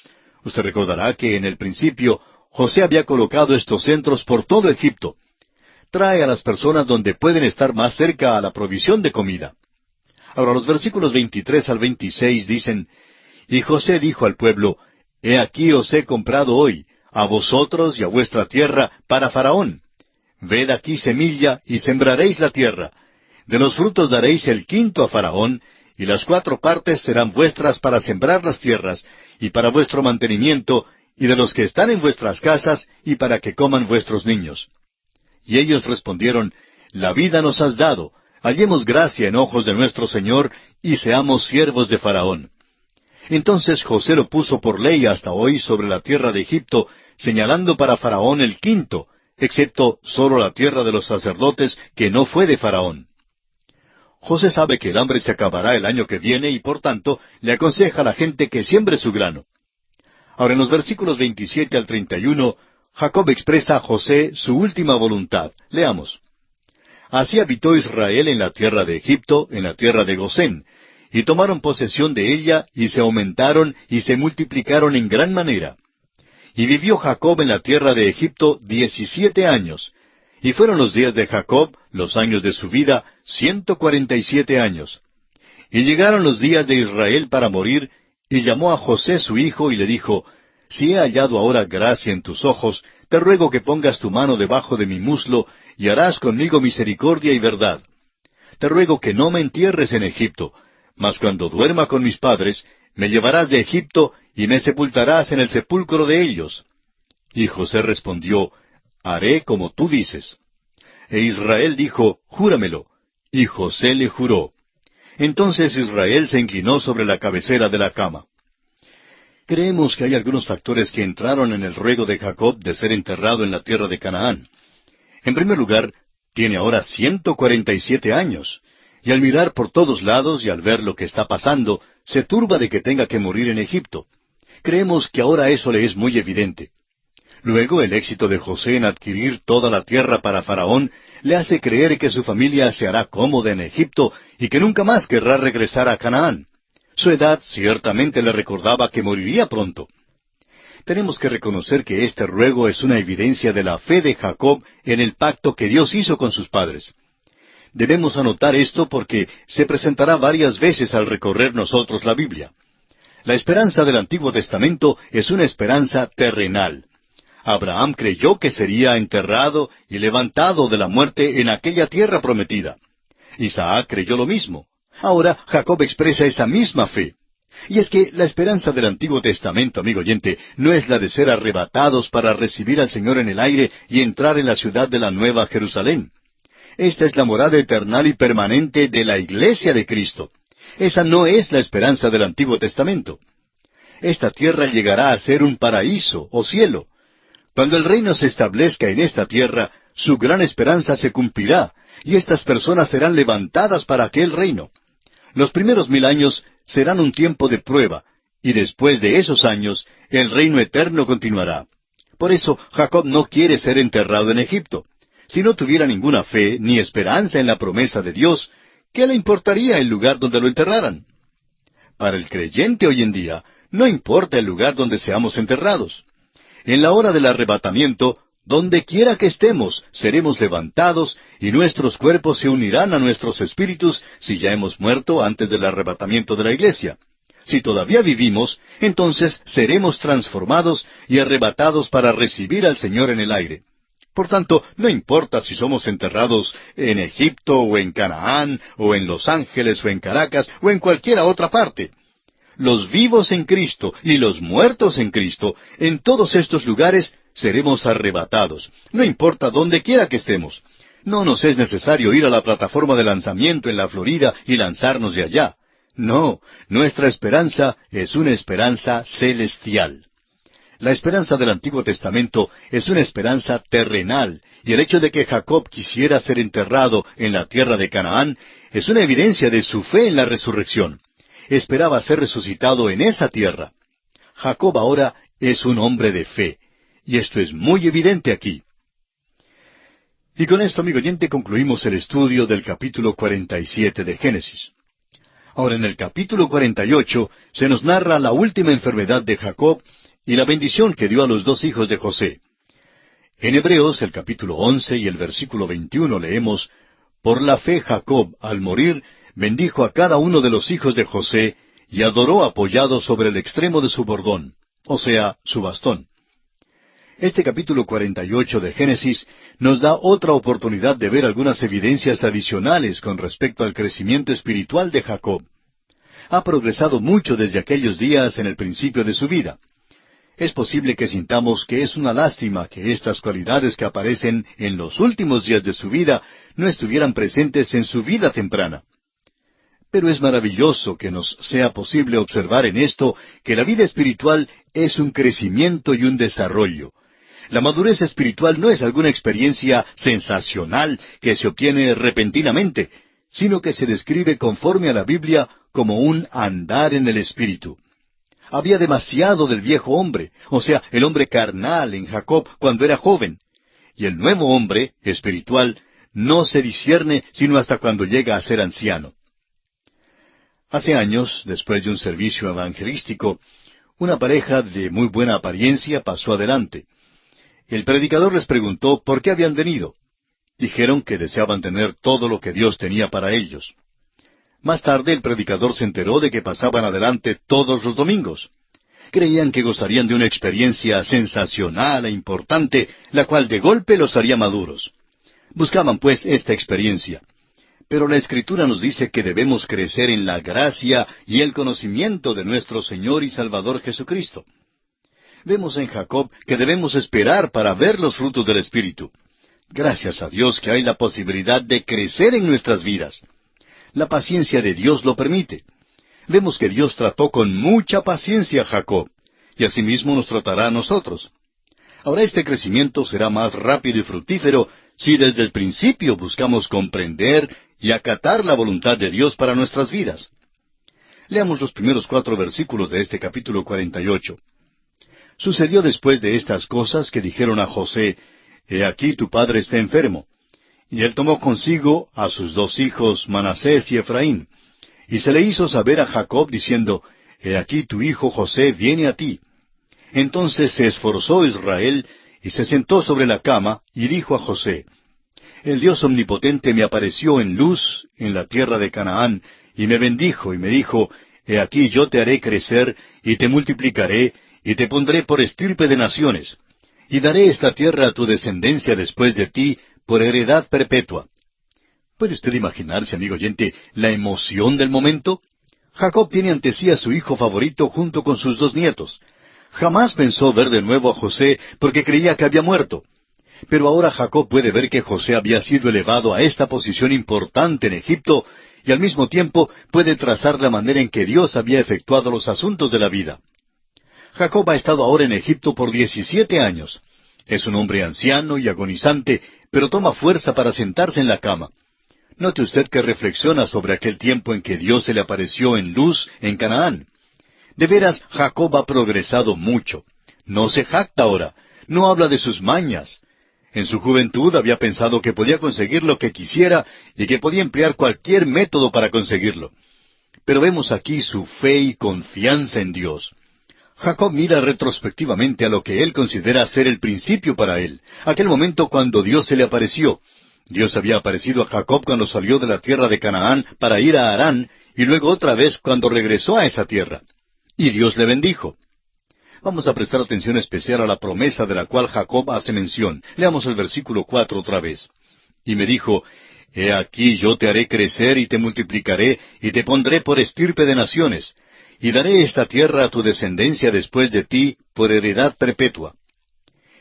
Usted recordará que en el principio José había colocado estos centros por todo Egipto. Trae a las personas donde pueden estar más cerca a la provisión de comida. Ahora los versículos 23 al 26 dicen: «Y José dijo al pueblo: He aquí os he comprado hoy, a vosotros y a vuestra tierra, para Faraón. Ved aquí semilla, y sembraréis la tierra. De los frutos daréis el quinto a Faraón, y las 4 partes serán vuestras para sembrar las tierras, y para vuestro mantenimiento, y de los que están en vuestras casas, y para que coman vuestros niños». Y ellos respondieron: «La vida nos has dado, hallemos gracia en ojos de nuestro Señor, y seamos siervos de Faraón». Entonces José lo puso por ley hasta hoy sobre la tierra de Egipto, señalando para Faraón el quinto, excepto solo la tierra de los sacerdotes, que no fue de Faraón. José sabe que el hambre se acabará el año que viene y por tanto le aconseja a la gente que siembre su grano. Ahora en los versículos 27 al 31, Jacob expresa a José su última voluntad. Leamos: «Así habitó Israel en la tierra de Egipto, en la tierra de Gosén, y tomaron posesión de ella, y se aumentaron, y se multiplicaron en gran manera. Y vivió Jacob en la tierra de Egipto 17 años, y fueron los días de Jacob, los años de su vida, 147 años. Y llegaron los días de Israel para morir, y llamó a José su hijo, y le dijo: Si he hallado ahora gracia en tus ojos, te ruego que pongas tu mano debajo de mi muslo, y harás conmigo misericordia y verdad. Te ruego que no me entierres en Egipto, mas cuando duerma con mis padres, me llevarás de Egipto, y me sepultarás en el sepulcro de ellos. Y José respondió: Haré como tú dices. E Israel dijo: Júramelo. Y José le juró. Entonces Israel se inclinó sobre la cabecera de la cama. Creemos que hay algunos factores que entraron en el ruego de Jacob de ser enterrado en la tierra de Canaán. En primer lugar, tiene ahora 147 años, y al mirar por todos lados y al ver lo que está pasando, se turba de que tenga que morir en Egipto. Creemos que ahora eso le es muy evidente. Luego, el éxito de José en adquirir toda la tierra para Faraón le hace creer que su familia se hará cómoda en Egipto y que nunca más querrá regresar a Canaán. Su edad ciertamente le recordaba que moriría pronto. Tenemos que reconocer que este ruego es una evidencia de la fe de Jacob en el pacto que Dios hizo con sus padres. Debemos anotar esto porque se presentará varias veces al recorrer nosotros la Biblia. La esperanza del Antiguo Testamento es una esperanza terrenal. Abraham creyó que sería enterrado y levantado de la muerte en aquella tierra prometida. Isaac creyó lo mismo. Ahora Jacob expresa esa misma fe. Y es que la esperanza del Antiguo Testamento, amigo oyente, no es la de ser arrebatados para recibir al Señor en el aire y entrar en la ciudad de la Nueva Jerusalén. Esta es la morada eterna y permanente de la iglesia de Cristo. Esa no es la esperanza del Antiguo Testamento. Esta tierra llegará a ser un paraíso o cielo. Cuando el reino se establezca en esta tierra, su gran esperanza se cumplirá, y estas personas serán levantadas para aquel reino. Los primeros 1000 años serán un tiempo de prueba, y después de esos años, el reino eterno continuará. Por eso, Jacob no quiere ser enterrado en Egipto. Si no tuviera ninguna fe ni esperanza en la promesa de Dios, ¿qué le importaría el lugar donde lo enterraran? Para el creyente hoy en día, no importa el lugar donde seamos enterrados. En la hora del arrebatamiento, donde quiera que estemos, seremos levantados y nuestros cuerpos se unirán a nuestros espíritus si ya hemos muerto antes del arrebatamiento de la iglesia. Si todavía vivimos, entonces seremos transformados y arrebatados para recibir al Señor en el aire. Por tanto, no importa si somos enterrados en Egipto o en Canaán o en Los Ángeles o en Caracas o en cualquier otra parte. Los vivos en Cristo y los muertos en Cristo, en todos estos lugares seremos arrebatados. No importa dónde quiera que estemos. No nos es necesario ir a la plataforma de lanzamiento en la Florida y lanzarnos de allá. No, nuestra esperanza es una esperanza celestial. La esperanza del Antiguo Testamento es una esperanza terrenal, y el hecho de que Jacob quisiera ser enterrado en la tierra de Canaán es una evidencia de su fe en la resurrección. Esperaba ser resucitado en esa tierra. Jacob ahora es un hombre de fe, y esto es muy evidente aquí. Y con esto, amigo oyente, concluimos el estudio del capítulo 47 de Génesis. Ahora, en el capítulo 48 se nos narra la última enfermedad de Jacob y la bendición que dio a los 2 hijos de José. En Hebreos, el capítulo 11 y el versículo 21 leemos, «Por la fe Jacob, al morir, bendijo a cada uno de los hijos de José, y adoró apoyado sobre el extremo de su bordón», o sea, su bastón. Este capítulo 48 de Génesis nos da otra oportunidad de ver algunas evidencias adicionales con respecto al crecimiento espiritual de Jacob. Ha progresado mucho desde aquellos días en el principio de su vida. Es posible que sintamos que es una lástima que estas cualidades que aparecen en los últimos días de su vida no estuvieran presentes en su vida temprana. Pero es maravilloso que nos sea posible observar en esto que la vida espiritual es un crecimiento y un desarrollo. La madurez espiritual no es alguna experiencia sensacional que se obtiene repentinamente, sino que se describe conforme a la Biblia como un andar en el Espíritu. Había demasiado del viejo hombre, o sea, el hombre carnal en Jacob cuando era joven. Y el nuevo hombre, espiritual, no se discierne sino hasta cuando llega a ser anciano. Hace años, después de un servicio evangelístico, una pareja de muy buena apariencia pasó adelante. El predicador les preguntó por qué habían venido. Dijeron que deseaban tener todo lo que Dios tenía para ellos. Más tarde el predicador se enteró de que pasaban adelante todos los domingos. Creían que gozarían de una experiencia sensacional e importante, la cual de golpe los haría maduros. Buscaban pues esta experiencia. Pero la Escritura nos dice que debemos crecer en la gracia y el conocimiento de nuestro Señor y Salvador Jesucristo. Vemos en Jacob que debemos esperar para ver los frutos del Espíritu. Gracias a Dios que hay la posibilidad de crecer en nuestras vidas. La paciencia de Dios lo permite. Vemos que Dios trató con mucha paciencia a Jacob, y asimismo nos tratará a nosotros. Ahora este crecimiento será más rápido y fructífero si desde el principio buscamos comprender y acatar la voluntad de Dios para nuestras vidas. Leamos los primeros 4 versículos de este capítulo 48. Sucedió después de estas cosas que dijeron a José, «He aquí tu padre está enfermo». Y él tomó consigo a sus 2 hijos, Manasés y Efraín. Y se le hizo saber a Jacob, diciendo, «He aquí tu hijo José viene a ti». Entonces se esforzó Israel, y se sentó sobre la cama, y dijo a José, «El Dios omnipotente me apareció en luz en la tierra de Canaán, y me bendijo, y me dijo, He aquí yo te haré crecer, y te multiplicaré, y te pondré por estirpe de naciones. Y daré esta tierra a tu descendencia después de ti, por heredad perpetua». ¿Puede usted imaginarse, amigo oyente, la emoción del momento? Jacob tiene ante sí a su hijo favorito junto con sus 2 nietos. Jamás pensó ver de nuevo a José porque creía que había muerto. Pero ahora Jacob puede ver que José había sido elevado a esta posición importante en Egipto, y al mismo tiempo puede trazar la manera en que Dios había efectuado los asuntos de la vida. Jacob ha estado ahora en Egipto por 17 años. Es un hombre anciano y agonizante, pero toma fuerza para sentarse en la cama. Note usted que reflexiona sobre aquel tiempo en que Dios se le apareció en luz en Canaán. De veras, Jacob ha progresado mucho. No se jacta ahora, no habla de sus mañas. En su juventud había pensado que podía conseguir lo que quisiera y que podía emplear cualquier método para conseguirlo. Pero vemos aquí su fe y confianza en Dios. Jacob mira retrospectivamente a lo que él considera ser el principio para él, aquel momento cuando Dios se le apareció. Dios había aparecido a Jacob cuando salió de la tierra de Canaán para ir a Harán, y luego otra vez cuando regresó a esa tierra. Y Dios le bendijo. Vamos a prestar atención especial a la promesa de la cual Jacob hace mención. Leamos el versículo 4 otra vez. Y me dijo, He aquí yo te haré crecer y te multiplicaré, y te pondré por estirpe de naciones, y daré esta tierra a tu descendencia después de ti por heredad perpetua.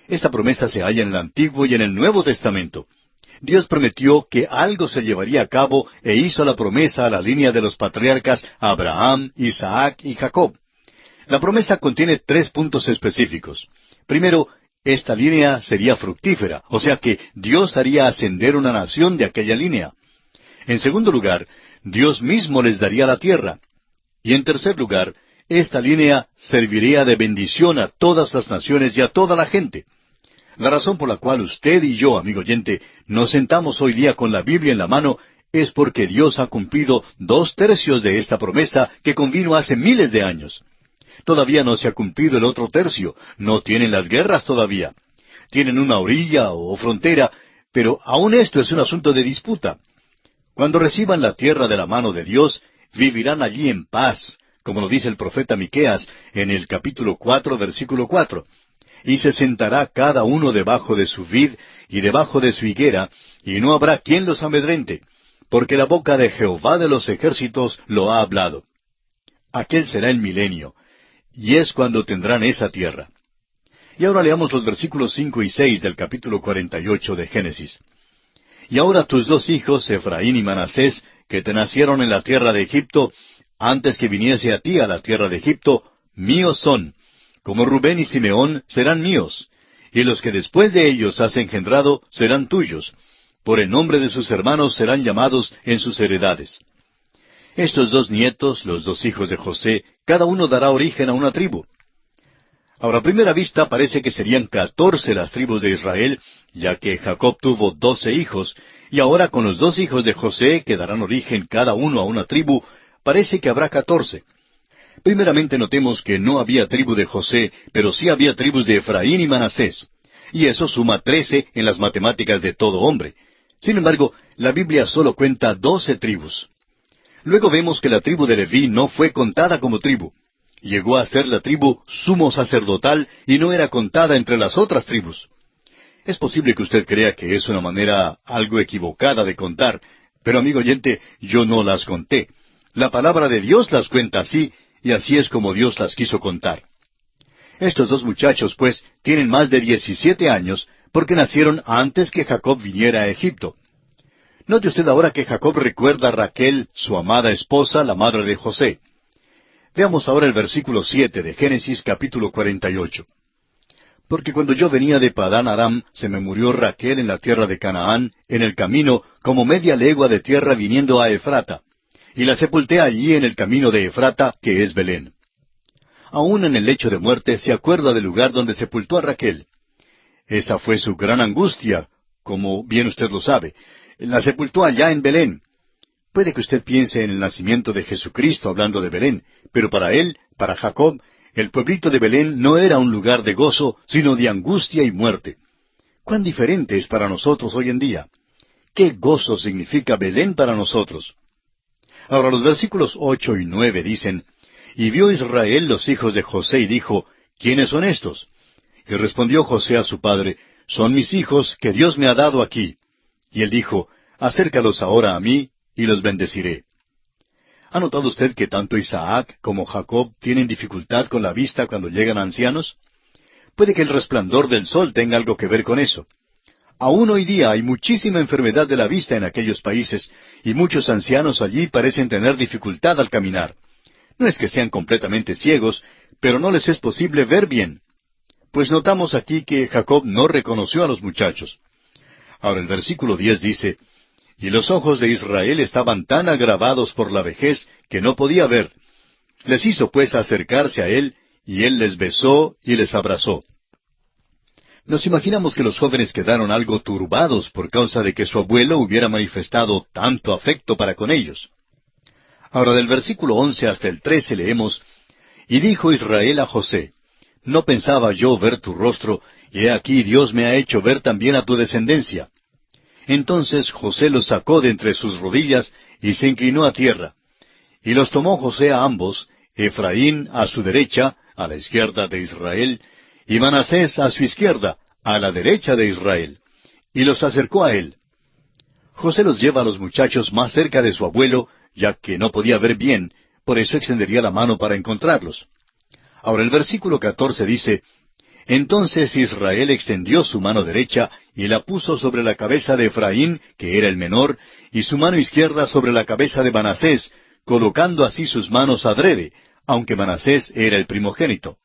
Esta promesa se halla en el Antiguo y en el Nuevo Testamento. Dios prometió que algo se llevaría a cabo e hizo la promesa a la línea de los patriarcas Abraham, Isaac y Jacob. La promesa contiene 3 puntos específicos. Primero, esta línea sería fructífera, o sea que Dios haría ascender una nación de aquella línea. En segundo lugar, Dios mismo les daría la tierra. Y en tercer lugar, esta línea serviría de bendición a todas las naciones y a toda la gente. La razón por la cual usted y yo, amigo oyente, nos sentamos hoy día con la Biblia en la mano es porque Dios ha cumplido 2/3 de esta promesa que convino hace miles de años. Todavía no se ha cumplido el otro tercio, no tienen las guerras todavía. Tienen una orilla o frontera, pero aún esto es un asunto de disputa. Cuando reciban la tierra de la mano de Dios, vivirán allí en paz, como lo dice el profeta Miqueas en el capítulo 4, versículo 4. Y se sentará cada uno debajo de su vid y debajo de su higuera, y no habrá quien los amedrente, porque la boca de Jehová de los ejércitos lo ha hablado. Aquel será el milenio, y es cuando tendrán esa tierra. Y ahora leamos los versículos 5 y 6 del capítulo 48 de Génesis. Y ahora tus 2 hijos, Efraín y Manasés, que te nacieron en la tierra de Egipto, antes que viniese a ti a la tierra de Egipto, míos son, como Rubén y Simeón serán míos, y los que después de ellos has engendrado serán tuyos, por el nombre de sus hermanos serán llamados en sus heredades. Estos 2 nietos, los 2 hijos de José, cada uno dará origen a una tribu. Ahora, a primera vista parece que serían 14 las tribus de Israel, ya que Jacob tuvo 12 hijos, y ahora con los 2 hijos de José, que darán origen cada uno a una tribu, parece que habrá 14. Primeramente notemos que no había tribu de José, pero sí había tribus de Efraín y Manasés. Y eso suma 13 en las matemáticas de todo hombre. Sin embargo, la Biblia solo cuenta 12 tribus. Luego vemos que la tribu de Leví no fue contada como tribu. Llegó a ser la tribu sumo sacerdotal y no era contada entre las otras tribus. Es posible que usted crea que es una manera algo equivocada de contar, pero amigo oyente, yo no las conté. La palabra de Dios las cuenta así, y así es como Dios las quiso contar. Estos 2 muchachos, pues, tienen más de 17 años, porque nacieron antes que Jacob viniera a Egipto. Note usted ahora que Jacob recuerda a Raquel, su amada esposa, la madre de José. Veamos ahora el versículo 7 de Génesis capítulo 48. Porque cuando yo venía de Padán Aram, se me murió Raquel en la tierra de Canaán, en el camino, como media legua de tierra viniendo a Efrata. Y la sepulté allí en el camino de Efrata, que es Belén. Aún en el lecho de muerte se acuerda del lugar donde sepultó a Raquel. Esa fue su gran angustia, como bien usted lo sabe. La sepultó allá en Belén. Puede que usted piense en el nacimiento de Jesucristo hablando de Belén, pero para él, para Jacob, el pueblito de Belén no era un lugar de gozo, sino de angustia y muerte. ¿Cuán diferente es para nosotros hoy en día? ¿Qué gozo significa Belén para nosotros? Ahora los versículos 8 y 9 dicen, Y vio Israel los hijos de José y dijo, ¿Quiénes son estos? Y respondió José a su padre, Son mis hijos que Dios me ha dado aquí. Y él dijo, Acércalos ahora a mí, y los bendeciré. ¿Ha notado usted que tanto Isaac como Jacob tienen dificultad con la vista cuando llegan ancianos? Puede que el resplandor del sol tenga algo que ver con eso. Aún hoy día hay muchísima enfermedad de la vista en aquellos países, y muchos ancianos allí parecen tener dificultad al caminar. No es que sean completamente ciegos, pero no les es posible ver bien. Pues notamos aquí que Jacob no reconoció a los muchachos. Ahora el versículo 10 dice, y los ojos de Israel estaban tan agravados por la vejez que no podía ver. Les hizo pues acercarse a él, y él les besó y les abrazó. Nos imaginamos que los jóvenes quedaron algo turbados por causa de que su abuelo hubiera manifestado tanto afecto para con ellos. Ahora del versículo 11 hasta el 13 leemos, y dijo Israel a José, no pensaba yo ver tu rostro, y he aquí Dios me ha hecho ver también a tu descendencia. Entonces José los sacó de entre sus rodillas, y se inclinó a tierra. Y los tomó José a ambos, Efraín a su derecha, a la izquierda de Israel, y Manasés a su izquierda, a la derecha de Israel, y los acercó a él. José los lleva a los muchachos más cerca de su abuelo, ya que no podía ver bien, por eso extendería la mano para encontrarlos. Ahora el versículo 14 dice, entonces Israel extendió su mano derecha y la puso sobre la cabeza de Efraín, que era el menor, y su mano izquierda sobre la cabeza de Manasés, colocando así sus manos adrede, aunque Manasés era el primogénito.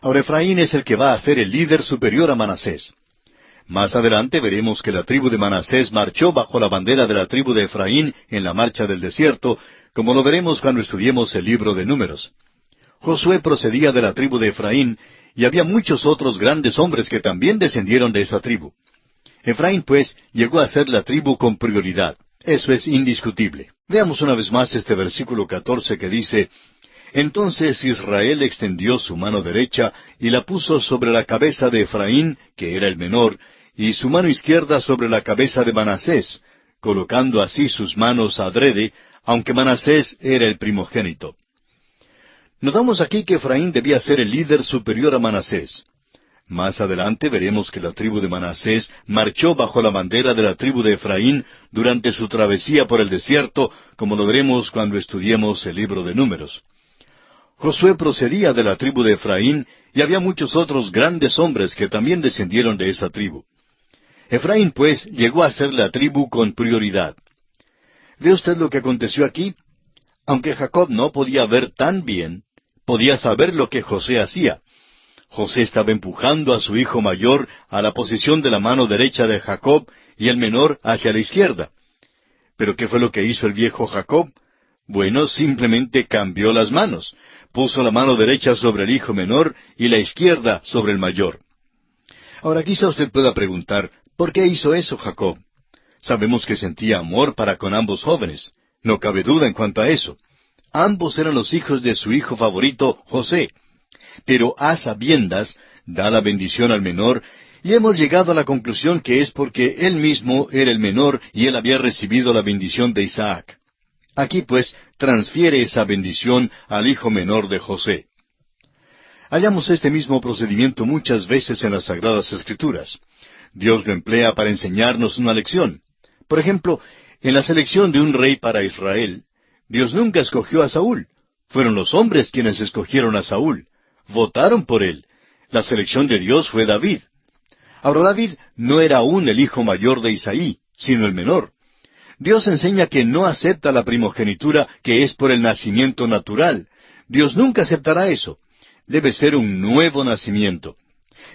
Ahora Efraín es el que va a ser el líder superior a Manasés. Más adelante veremos que la tribu de Manasés marchó bajo la bandera de la tribu de Efraín en la marcha del desierto, como lo veremos cuando estudiemos el libro de Números. Josué procedía de la tribu de Efraín, y había muchos otros grandes hombres que también descendieron de esa tribu. Efraín, pues, llegó a ser la tribu con prioridad. Eso es indiscutible. Veamos una vez más este versículo 14 que dice, entonces Israel extendió su mano derecha y la puso sobre la cabeza de Efraín, que era el menor, y su mano izquierda sobre la cabeza de Manasés, colocando así sus manos adrede, aunque Manasés era el primogénito. Notamos aquí que Efraín debía ser el líder superior a Manasés. Más adelante veremos que la tribu de Manasés marchó bajo la bandera de la tribu de Efraín durante su travesía por el desierto, como lo veremos cuando estudiemos el libro de Números. Josué procedía de la tribu de Efraín, y había muchos otros grandes hombres que también descendieron de esa tribu. Efraín, pues, llegó a ser la tribu con prioridad. ¿Ve usted lo que aconteció aquí? Aunque Jacob no podía ver tan bien, podía saber lo que José hacía. José estaba empujando a su hijo mayor a la posición de la mano derecha de Jacob y el menor hacia la izquierda. ¿Pero qué fue lo que hizo el viejo Jacob? Bueno, simplemente cambió las manos. Puso la mano derecha sobre el hijo menor y la izquierda sobre el mayor. Ahora quizá usted pueda preguntar, ¿por qué hizo eso Jacob? Sabemos que sentía amor para con ambos jóvenes. No cabe duda en cuanto a eso. Ambos eran los hijos de su hijo favorito, José. Pero a sabiendas, da la bendición al menor, y hemos llegado a la conclusión que es porque él mismo era el menor y él había recibido la bendición de Isaac. Aquí pues transfiere esa bendición al hijo menor de José. Hallamos este mismo procedimiento muchas veces en las Sagradas Escrituras. Dios lo emplea para enseñarnos una lección. Por ejemplo, en la selección de un rey para Israel, Dios nunca escogió a Saúl. Fueron los hombres quienes escogieron a Saúl. Votaron por él. La selección de Dios fue David. Ahora David no era aún el hijo mayor de Isaí, sino el menor. Dios enseña que no acepta la primogenitura que es por el nacimiento natural. Dios nunca aceptará eso. Debe ser un nuevo nacimiento.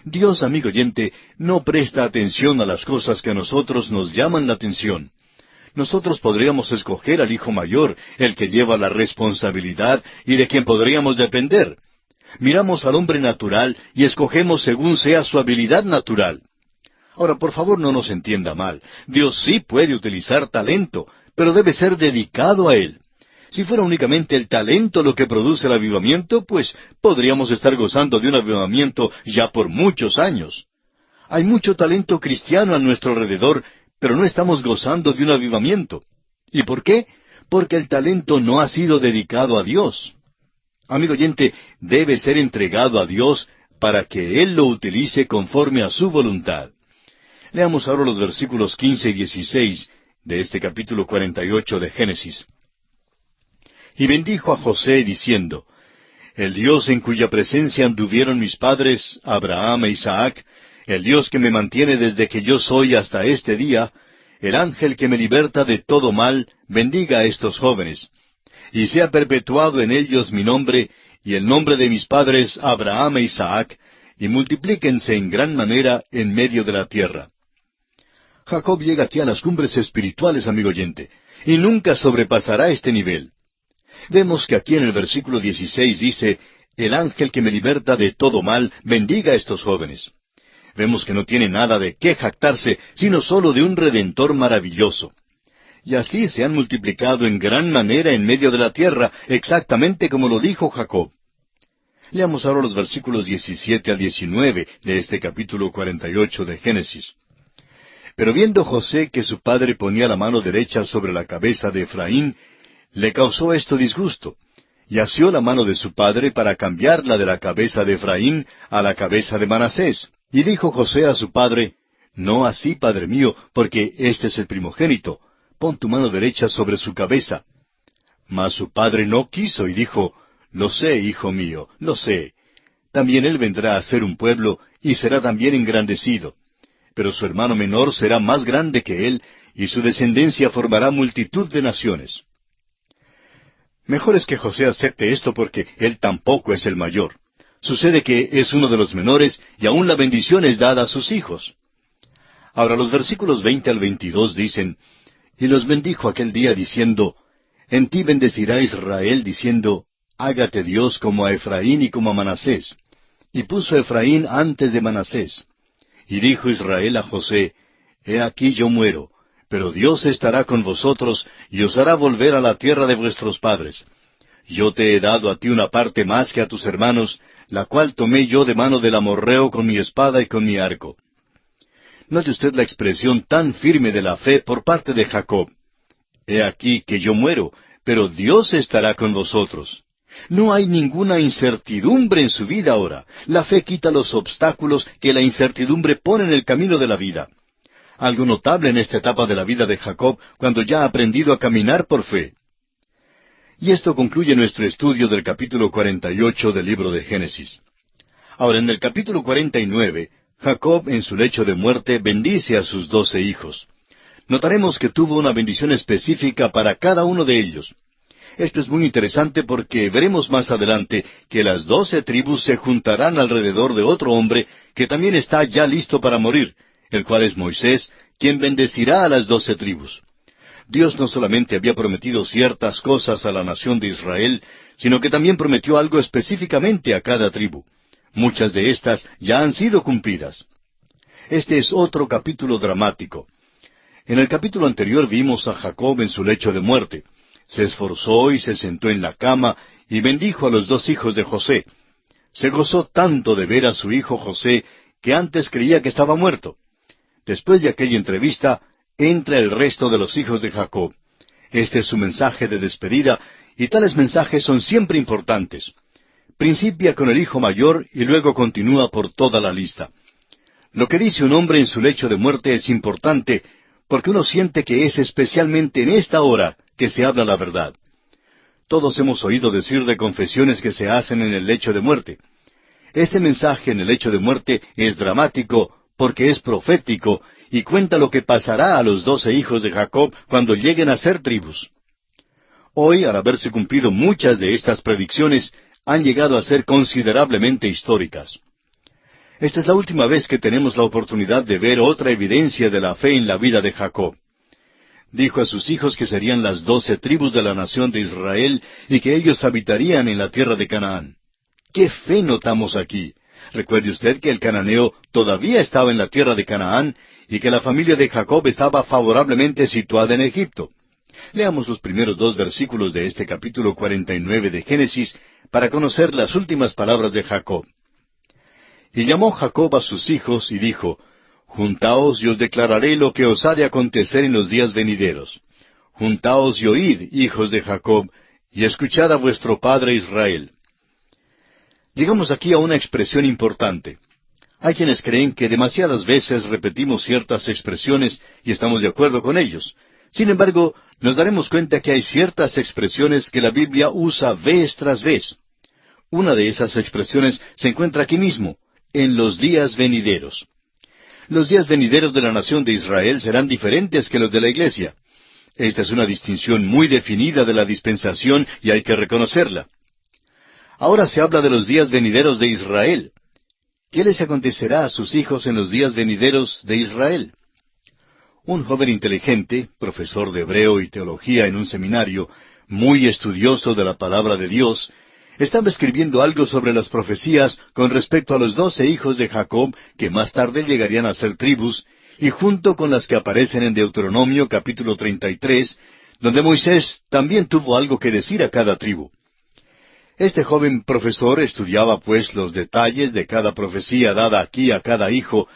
Dios, amigo oyente, no presta atención a las cosas que a nosotros nos llaman la atención. Nosotros podríamos escoger al hijo mayor, el que lleva la responsabilidad y de quien podríamos depender. Miramos al hombre natural y escogemos según sea su habilidad natural. Ahora, por favor, no nos entienda mal. Dios sí puede utilizar talento, pero debe ser dedicado a él. Si fuera únicamente el talento lo que produce el avivamiento, pues podríamos estar gozando de un avivamiento ya por muchos años. Hay mucho talento cristiano a nuestro alrededor, pero no estamos gozando de un avivamiento. ¿Y por qué? Porque el talento no ha sido dedicado a Dios. Amigo oyente, debe ser entregado a Dios para que Él lo utilice conforme a su voluntad. Leamos ahora los versículos 15 y 16 de este capítulo 48 de Génesis. Y bendijo a José diciendo, el Dios en cuya presencia anduvieron mis padres, Abraham e Isaac, el Dios que me mantiene desde que yo soy hasta este día, el ángel que me liberta de todo mal, bendiga a estos jóvenes, y sea perpetuado en ellos mi nombre y el nombre de mis padres Abraham e Isaac, y multiplíquense en gran manera en medio de la tierra. Jacob llega aquí a las cumbres espirituales, amigo oyente, y nunca sobrepasará este nivel. Vemos que aquí en el versículo 16 dice, el ángel que me liberta de todo mal, bendiga a estos jóvenes. Vemos que no tiene nada de qué jactarse, sino solo de un Redentor maravilloso. Y así se han multiplicado en gran manera en medio de la tierra, exactamente como lo dijo Jacob. Leamos ahora los versículos 17 al 19 de este capítulo 48 de Génesis. Pero viendo José que su padre ponía la mano derecha sobre la cabeza de Efraín, le causó esto disgusto, y asió la mano de su padre para cambiarla de la cabeza de Efraín a la cabeza de Manasés. Y dijo José a su padre, no así, padre mío, porque este es el primogénito, pon tu mano derecha sobre su cabeza. Mas su padre no quiso y dijo, lo sé, hijo mío, lo sé. También él vendrá a ser un pueblo y será también engrandecido. Pero su hermano menor será más grande que él, y su descendencia formará multitud de naciones. Mejor es que José acepte esto porque él tampoco es el mayor. Sucede que es uno de los menores y aún la bendición es dada a sus hijos. Ahora los versículos 20 al 22 dicen, y los bendijo aquel día diciendo, en ti bendecirá Israel diciendo, hágate Dios como a Efraín y como a Manasés. Y puso a Efraín antes de Manasés. Y dijo Israel a José, he aquí yo muero, pero Dios estará con vosotros y os hará volver a la tierra de vuestros padres. Yo te he dado a ti una parte más que a tus hermanos, la cual tomé yo de mano del amorreo con mi espada y con mi arco. Note usted la expresión tan firme de la fe por parte de Jacob. He aquí que yo muero, pero Dios estará con vosotros. No hay ninguna incertidumbre en su vida ahora. La fe quita los obstáculos que la incertidumbre pone en el camino de la vida. Algo notable en esta etapa de la vida de Jacob, cuando ya ha aprendido a caminar por fe. Y esto concluye nuestro estudio del capítulo 48 del libro de Génesis. Ahora, en el capítulo 49, Jacob en su lecho de muerte bendice a sus 12 hijos. Notaremos que tuvo una bendición específica para cada uno de ellos. Esto es muy interesante porque veremos más adelante que las 12 tribus se juntarán alrededor de otro hombre que también está ya listo para morir, el cual es Moisés, quien bendecirá a las 12 tribus. Dios no solamente había prometido ciertas cosas a la nación de Israel, sino que también prometió algo específicamente a cada tribu. Muchas de estas ya han sido cumplidas. Este es otro capítulo dramático. En el capítulo anterior vimos a Jacob en su lecho de muerte. Se esforzó y se sentó en la cama y bendijo a los 2 hijos de José. Se gozó tanto de ver a su hijo José que antes creía que estaba muerto. Después de aquella entrevista, entra el resto de los hijos de Jacob. Este es su mensaje de despedida, y tales mensajes son siempre importantes. Principia con el hijo mayor y luego continúa por toda la lista. Lo que dice un hombre en su lecho de muerte es importante, porque uno siente que es especialmente en esta hora que se habla la verdad. Todos hemos oído decir de confesiones que se hacen en el lecho de muerte. Este mensaje en el lecho de muerte es dramático porque es profético y cuenta lo que pasará a los 12 hijos de Jacob cuando lleguen a ser tribus. Hoy, al haberse cumplido muchas de estas predicciones, han llegado a ser considerablemente históricas. Esta es la última vez que tenemos la oportunidad de ver otra evidencia de la fe en la vida de Jacob. Dijo a sus hijos que serían las 12 tribus de la nación de Israel y que ellos habitarían en la tierra de Canaán. ¡Qué fe notamos aquí! Recuerde usted que el cananeo todavía estaba en la tierra de Canaán y que la familia de Jacob estaba favorablemente situada en Egipto. Leamos los primeros 2 versículos de este capítulo 49 de Génesis para conocer las últimas palabras de Jacob. Y llamó Jacob a sus hijos y dijo, Juntaos y os declararé lo que os ha de acontecer en los días venideros. Juntaos y oíd, hijos de Jacob, y escuchad a vuestro padre Israel. Llegamos aquí a una expresión importante. Hay quienes creen que demasiadas veces repetimos ciertas expresiones y estamos de acuerdo con ellos. Sin embargo, nos daremos cuenta que hay ciertas expresiones que la Biblia usa vez tras vez. Una de esas expresiones se encuentra aquí mismo, en los días venideros. Los días venideros de la nación de Israel serán diferentes que los de la iglesia. Esta es una distinción muy definida de la dispensación y hay que reconocerla. Ahora se habla de los días venideros de Israel. ¿Qué les acontecerá a sus hijos en los días venideros de Israel? Un joven inteligente, profesor de hebreo y teología en un seminario, muy estudioso de la palabra de Dios, estaba escribiendo algo sobre las profecías con respecto a los 12 hijos de Jacob que más tarde llegarían a ser tribus, y junto con las que aparecen en Deuteronomio capítulo 33, donde Moisés también tuvo algo que decir a cada tribu. Este joven profesor estudiaba pues los detalles de cada profecía dada aquí a cada hijo,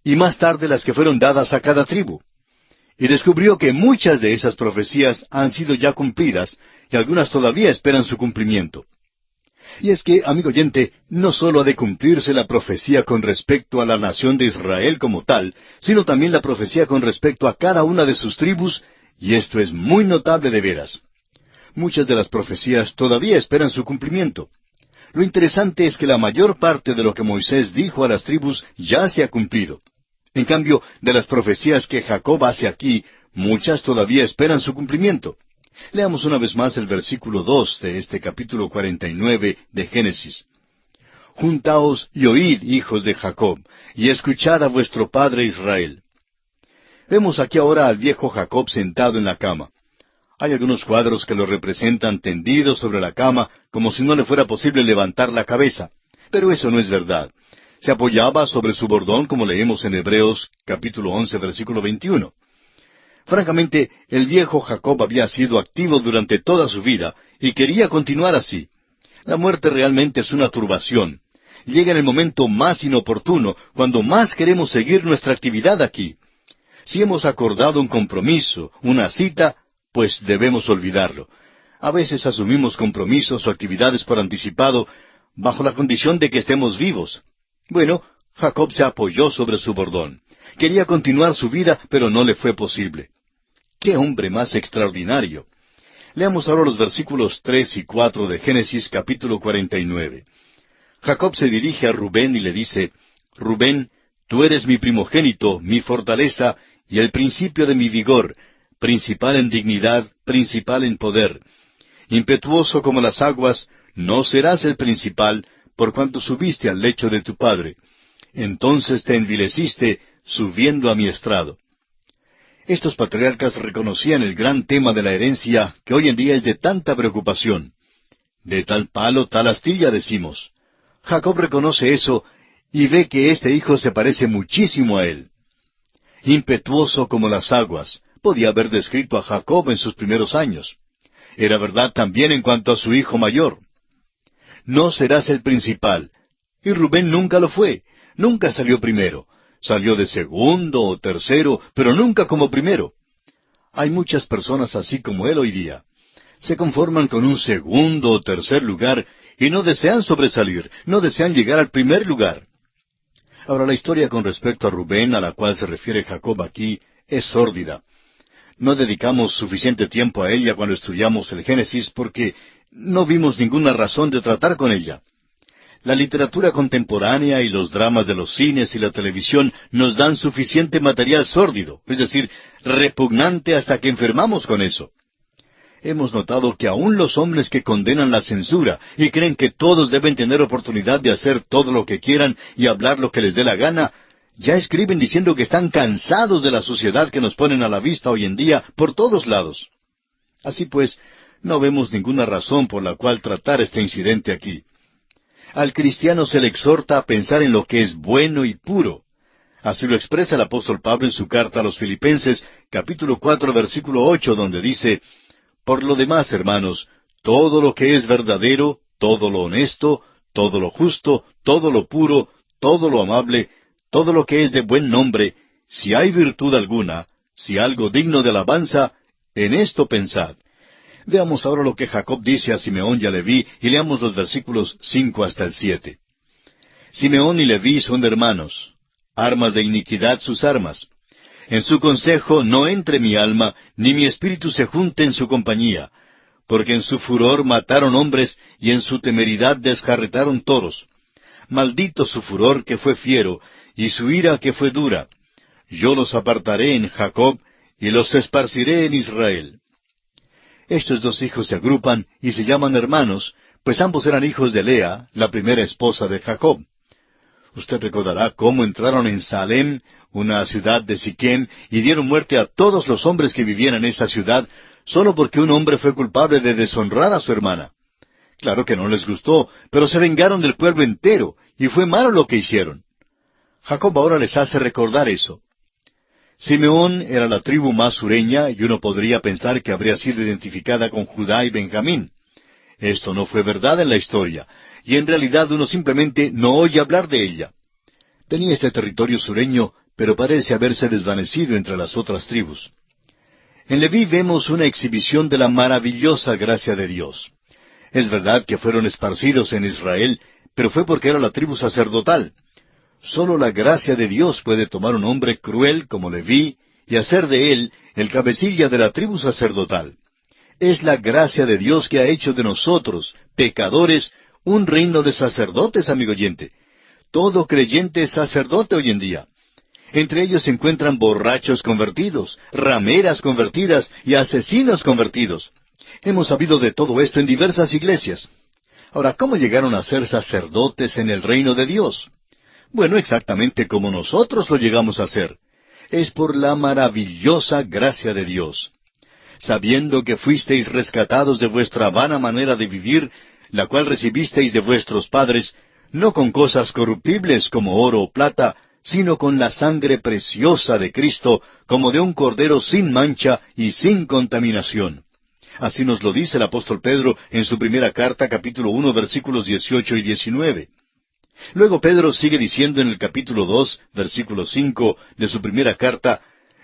y más tarde las que fueron dadas a cada tribu. Y descubrió que muchas de esas profecías han sido ya cumplidas, y algunas todavía esperan su cumplimiento. Y es que, amigo oyente, no sólo ha de cumplirse la profecía con respecto a la nación de Israel como tal, sino también la profecía con respecto a cada una de sus tribus, y esto es muy notable de veras. Muchas de las profecías todavía esperan su cumplimiento. Lo interesante es que la mayor parte de lo que Moisés dijo a las tribus ya se ha cumplido. En cambio, de las profecías que Jacob hace aquí, muchas todavía esperan su cumplimiento. Leamos una vez más el versículo 2 de este capítulo 49 de Génesis. Juntaos y oíd, hijos de Jacob, y escuchad a vuestro padre Israel. Vemos aquí ahora al viejo Jacob sentado en la cama. Hay algunos cuadros que lo representan tendido sobre la cama, como si no le fuera posible levantar la cabeza. Pero eso no es verdad. Se apoyaba sobre su bordón, como leemos en Hebreos capítulo 11, versículo 21. Francamente, el viejo Jacob había sido activo durante toda su vida y quería continuar así. La muerte realmente es una turbación. Llega en el momento más inoportuno, cuando más queremos seguir nuestra actividad aquí. Si hemos acordado un compromiso, una cita, pues debemos olvidarlo. A veces asumimos compromisos o actividades por anticipado, bajo la condición de que estemos vivos. Bueno, Jacob se apoyó sobre su bordón. Quería continuar su vida, pero no le fue posible. ¡Qué hombre más extraordinario! Leamos ahora los versículos 3 y 4 de Génesis capítulo 49. Jacob se dirige a Rubén y le dice, Rubén, tú eres mi primogénito, mi fortaleza y el principio de mi vigor, principal en dignidad, principal en poder. Impetuoso como las aguas, no serás el principal, por cuanto subiste al lecho de tu padre. Entonces te envileciste, subiendo a mi estrado. Estos patriarcas reconocían el gran tema de la herencia que hoy en día es de tanta preocupación. De tal palo, tal astilla, decimos. Jacob reconoce eso y ve que este hijo se parece muchísimo a él. Impetuoso como las aguas, podía haber descrito a Jacob en sus primeros años. Era verdad también en cuanto a su hijo mayor. No serás el principal. Y Rubén nunca lo fue, nunca salió primero. Salió de segundo o tercero, pero nunca como primero. Hay muchas personas así como él hoy día. Se conforman con un segundo o tercer lugar y no desean sobresalir, no desean llegar al primer lugar. Ahora, la historia con respecto a Rubén, a la cual se refiere Jacob aquí, es sórdida. No dedicamos suficiente tiempo a ella cuando estudiamos el Génesis porque no vimos ninguna razón de tratar con ella. La literatura contemporánea y los dramas de los cines y la televisión nos dan suficiente material sórdido, es decir, repugnante hasta que enfermamos con eso. Hemos notado que aún los hombres que condenan la censura y creen que todos deben tener oportunidad de hacer todo lo que quieran y hablar lo que les dé la gana, ya escriben diciendo que están cansados de la sociedad que nos ponen a la vista hoy en día por todos lados. Así pues, no vemos ninguna razón por la cual tratar este incidente aquí. Al cristiano se le exhorta a pensar en lo que es bueno y puro. Así lo expresa el apóstol Pablo en su carta a los Filipenses, capítulo 4, versículo 8, donde dice, Por lo demás, hermanos, todo lo que es verdadero, todo lo honesto, todo lo justo, todo lo puro, todo lo amable, todo lo que es de buen nombre, si hay virtud alguna, si algo digno de alabanza, en esto pensad. Veamos ahora lo que Jacob dice a Simeón y a Leví, y leamos los versículos 5 hasta el 7. Simeón y Leví son hermanos, armas de iniquidad sus armas. En su consejo no entre mi alma, ni mi espíritu se junte en su compañía, porque en su furor mataron hombres, y en su temeridad desjarretaron toros. Maldito su furor que fue fiero, y su ira que fue dura. Yo los apartaré en Jacob, y los esparciré en Israel. Estos dos hijos se agrupan y se llaman hermanos, pues ambos eran hijos de Lea, la primera esposa de Jacob. Usted recordará cómo entraron en Salem, una ciudad de Siquem, y dieron muerte a todos los hombres que vivían en esa ciudad, solo porque un hombre fue culpable de deshonrar a su hermana. Claro que no les gustó, pero se vengaron del pueblo entero, y fue malo lo que hicieron. Jacob ahora les hace recordar eso. Simeón era la tribu más sureña, y uno podría pensar que habría sido identificada con Judá y Benjamín. Esto no fue verdad en la historia, y en realidad uno simplemente no oye hablar de ella. Tenía este territorio sureño, pero parece haberse desvanecido entre las otras tribus. En Leví vemos una exhibición de la maravillosa gracia de Dios. Es verdad que fueron esparcidos en Israel, pero fue porque era la tribu sacerdotal. Solo la gracia de Dios puede tomar un hombre cruel como Leví y hacer de él el cabecilla de la tribu sacerdotal. Es la gracia de Dios que ha hecho de nosotros, pecadores, un reino de sacerdotes, amigo oyente. Todo creyente es sacerdote hoy en día. Entre ellos se encuentran borrachos convertidos, rameras convertidas y asesinos convertidos. Hemos sabido de todo esto en diversas iglesias. Ahora, ¿cómo llegaron a ser sacerdotes en el reino de Dios? Bueno, exactamente como nosotros lo llegamos a ser. Es por la maravillosa gracia de Dios. Sabiendo que fuisteis rescatados de vuestra vana manera de vivir, la cual recibisteis de vuestros padres, no con cosas corruptibles como oro o plata, sino con la sangre preciosa de Cristo, como de un cordero sin mancha y sin contaminación. Así nos lo dice el apóstol Pedro en su primera carta, capítulo 1, versículos 18 y 19. Luego Pedro sigue diciendo en el capítulo 2, versículo 5 de su primera carta,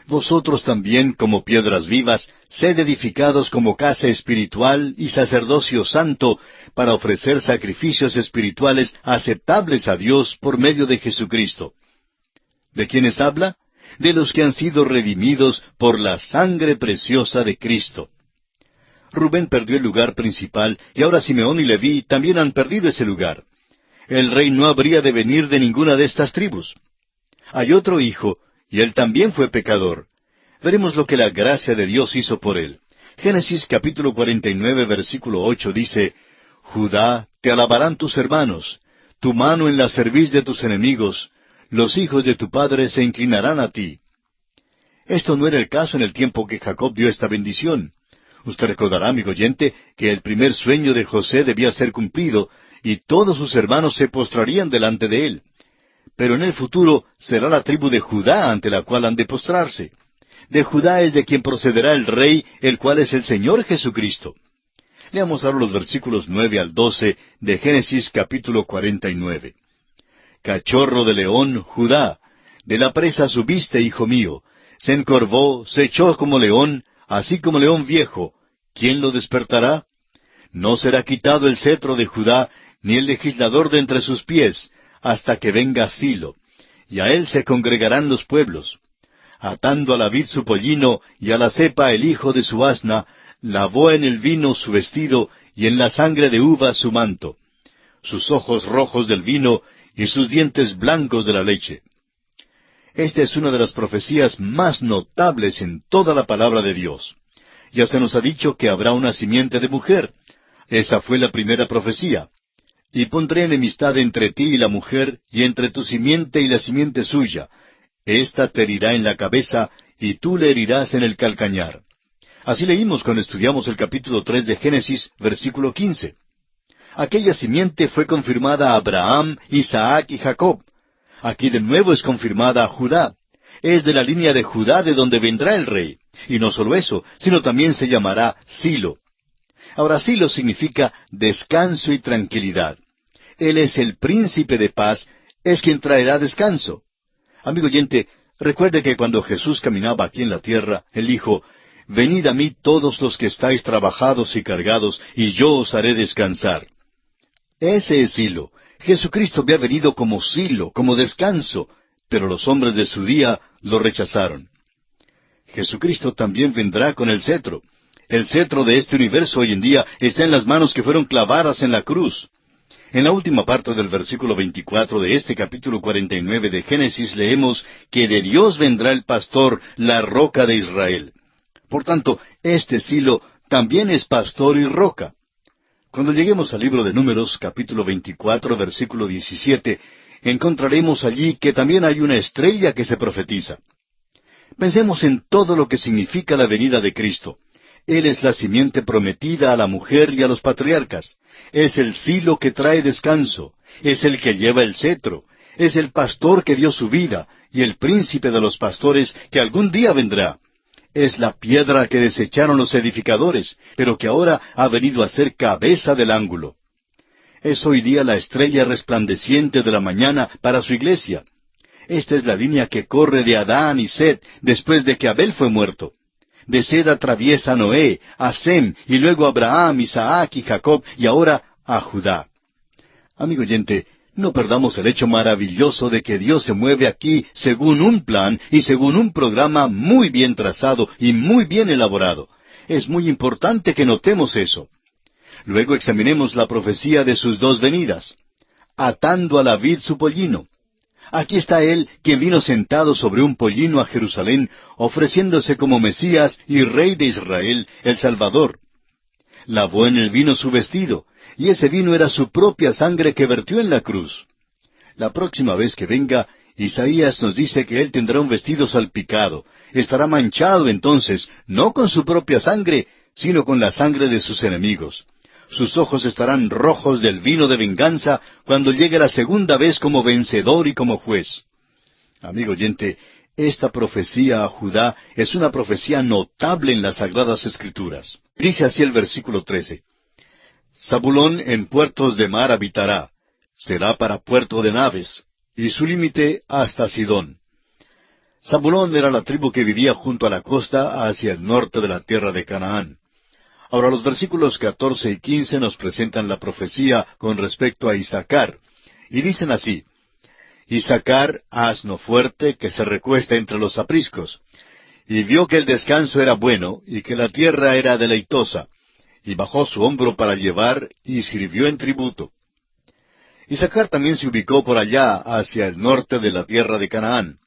vosotros también, como piedras vivas, sed edificados como casa espiritual y sacerdocio santo, para ofrecer sacrificios espirituales aceptables a Dios por medio de Jesucristo. ¿De quiénes habla? De los que han sido redimidos por la sangre preciosa de Cristo. Rubén perdió el lugar principal, y ahora Simeón y Leví también han perdido ese lugar. El rey no habría de venir de ninguna de estas tribus. Hay otro hijo, y él también fue pecador. Veremos lo que la gracia de Dios hizo por él. Génesis capítulo 49, versículo 8 dice, Judá, te alabarán tus hermanos, tu mano en la cerviz de tus enemigos, los hijos de tu padre se inclinarán a ti. Esto no era el caso en el tiempo que Jacob dio esta bendición. Usted recordará, amigo oyente, que el primer sueño de José debía ser cumplido, y todos sus hermanos se postrarían delante de él. Pero en el futuro será la tribu de Judá ante la cual han de postrarse. De Judá es de quien procederá el Rey, el cual es el Señor Jesucristo. Leamos ahora los versículos 9 al 12 de Génesis capítulo 49. Cachorro de león, Judá, de la presa subiste, hijo mío, se encorvó, se echó como león, así como león viejo. ¿Quién lo despertará? No será quitado el cetro de Judá, ni el legislador de entre sus pies, hasta que venga Silo, y a él se congregarán los pueblos. Atando a la vid su pollino, y a la cepa el hijo de su asna, lavó en el vino su vestido, y en la sangre de uva su manto. Sus ojos rojos del vino, y sus dientes blancos de la leche. Esta es una de las profecías más notables en toda la palabra de Dios. Ya se nos ha dicho que habrá una simiente de mujer. Esa fue la primera profecía. Y pondré enemistad entre ti y la mujer, y entre tu simiente y la simiente suya. Esta te herirá en la cabeza, y tú le herirás en el calcañar. Así leímos cuando estudiamos el capítulo 3 de Génesis, versículo 15. Aquella simiente fue confirmada a Abraham, Isaac y Jacob. Aquí de nuevo es confirmada a Judá. Es de la línea de Judá de donde vendrá el rey. Y no solo eso, sino también se llamará Silo. Ahora Silo significa descanso y tranquilidad. Él es el príncipe de paz, es quien traerá descanso. Amigo oyente, recuerde que cuando Jesús caminaba aquí en la tierra, Él dijo, Venid a mí todos los que estáis trabajados y cargados, y yo os haré descansar. Ese es Silo. Jesucristo había venido como Silo, como descanso, pero los hombres de su día lo rechazaron. Jesucristo también vendrá con el cetro. El cetro de este universo hoy en día está en las manos que fueron clavadas en la cruz. En la última parte del versículo 24 de este capítulo 49 de Génesis leemos que de Dios vendrá el pastor, la roca de Israel. Por tanto, este Silo también es pastor y roca. Cuando lleguemos al libro de Números, capítulo 24, versículo 17, encontraremos allí que también hay una estrella que se profetiza. Pensemos en todo lo que significa la venida de Cristo. Él es la simiente prometida a la mujer y a los patriarcas. Es el Silo que trae descanso. Es el que lleva el cetro. Es el pastor que dio su vida y el príncipe de los pastores que algún día vendrá. Es la piedra que desecharon los edificadores, pero que ahora ha venido a ser cabeza del ángulo. Es hoy día la estrella resplandeciente de la mañana para su iglesia. Esta es la línea que corre de Adán y Set después de que Abel fue muerto. De Set atraviesa a Noé, a Sem, y luego a Abraham, Isaac y Jacob, y ahora a Judá. Amigo oyente, no perdamos el hecho maravilloso de que Dios se mueve aquí según un plan y según un programa muy bien trazado y muy bien elaborado. Es muy importante que notemos eso. Luego examinemos la profecía de sus dos venidas. Atando a la vid su pollino. Aquí está Él, quien vino sentado sobre un pollino a Jerusalén, ofreciéndose como Mesías y Rey de Israel, el Salvador. Lavó en el vino su vestido, y ese vino era su propia sangre que vertió en la cruz. La próxima vez que venga, Isaías nos dice que Él tendrá un vestido salpicado. Estará manchado entonces, no con su propia sangre, sino con la sangre de sus enemigos. Sus ojos estarán rojos del vino de venganza cuando llegue la segunda vez como vencedor y como juez. Amigo oyente, esta profecía a Judá es una profecía notable en las Sagradas Escrituras. Dice así el versículo 13. Zabulón en puertos de mar habitará, será para puerto de naves, y su límite hasta Sidón. Zabulón era la tribu que vivía junto a la costa hacia el norte de la tierra de Canaán. Ahora los versículos 14 y 15 nos presentan la profecía con respecto a Isacar, y dicen así: Isacar, asno fuerte que se recuesta entre los apriscos, y vio que el descanso era bueno, y que la tierra era deleitosa, y bajó su hombro para llevar, y sirvió en tributo. Isacar también se ubicó por allá, hacia el norte de la tierra de Canaán.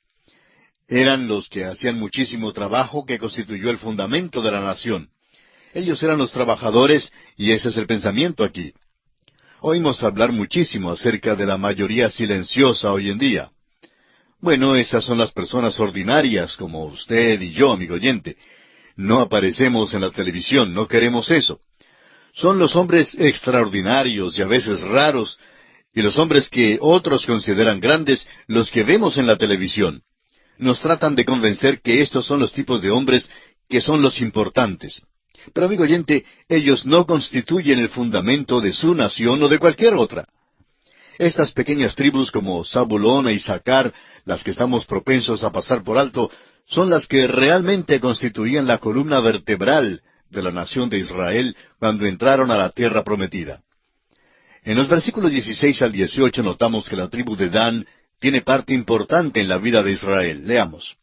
Eran los que hacían muchísimo trabajo que constituyó el fundamento de la nación. Ellos eran los trabajadores, y ese es el pensamiento aquí. Oímos hablar muchísimo acerca de la mayoría silenciosa hoy en día. Bueno, esas son las personas ordinarias, como usted y yo, amigo oyente. No aparecemos en la televisión, no queremos eso. Son los hombres extraordinarios y a veces raros, y los hombres que otros consideran grandes, los que vemos en la televisión. Nos tratan de convencer que estos son los tipos de hombres que son los importantes. Pero, amigo oyente, ellos no constituyen el fundamento de su nación o de cualquier otra. Estas pequeñas tribus como Zabulón e Isacar, las que estamos propensos a pasar por alto, son las que realmente constituían la columna vertebral de la nación de Israel cuando entraron a la tierra prometida. En los versículos 16 al 18 notamos que la tribu de Dan tiene parte importante en la vida de Israel. Leamos.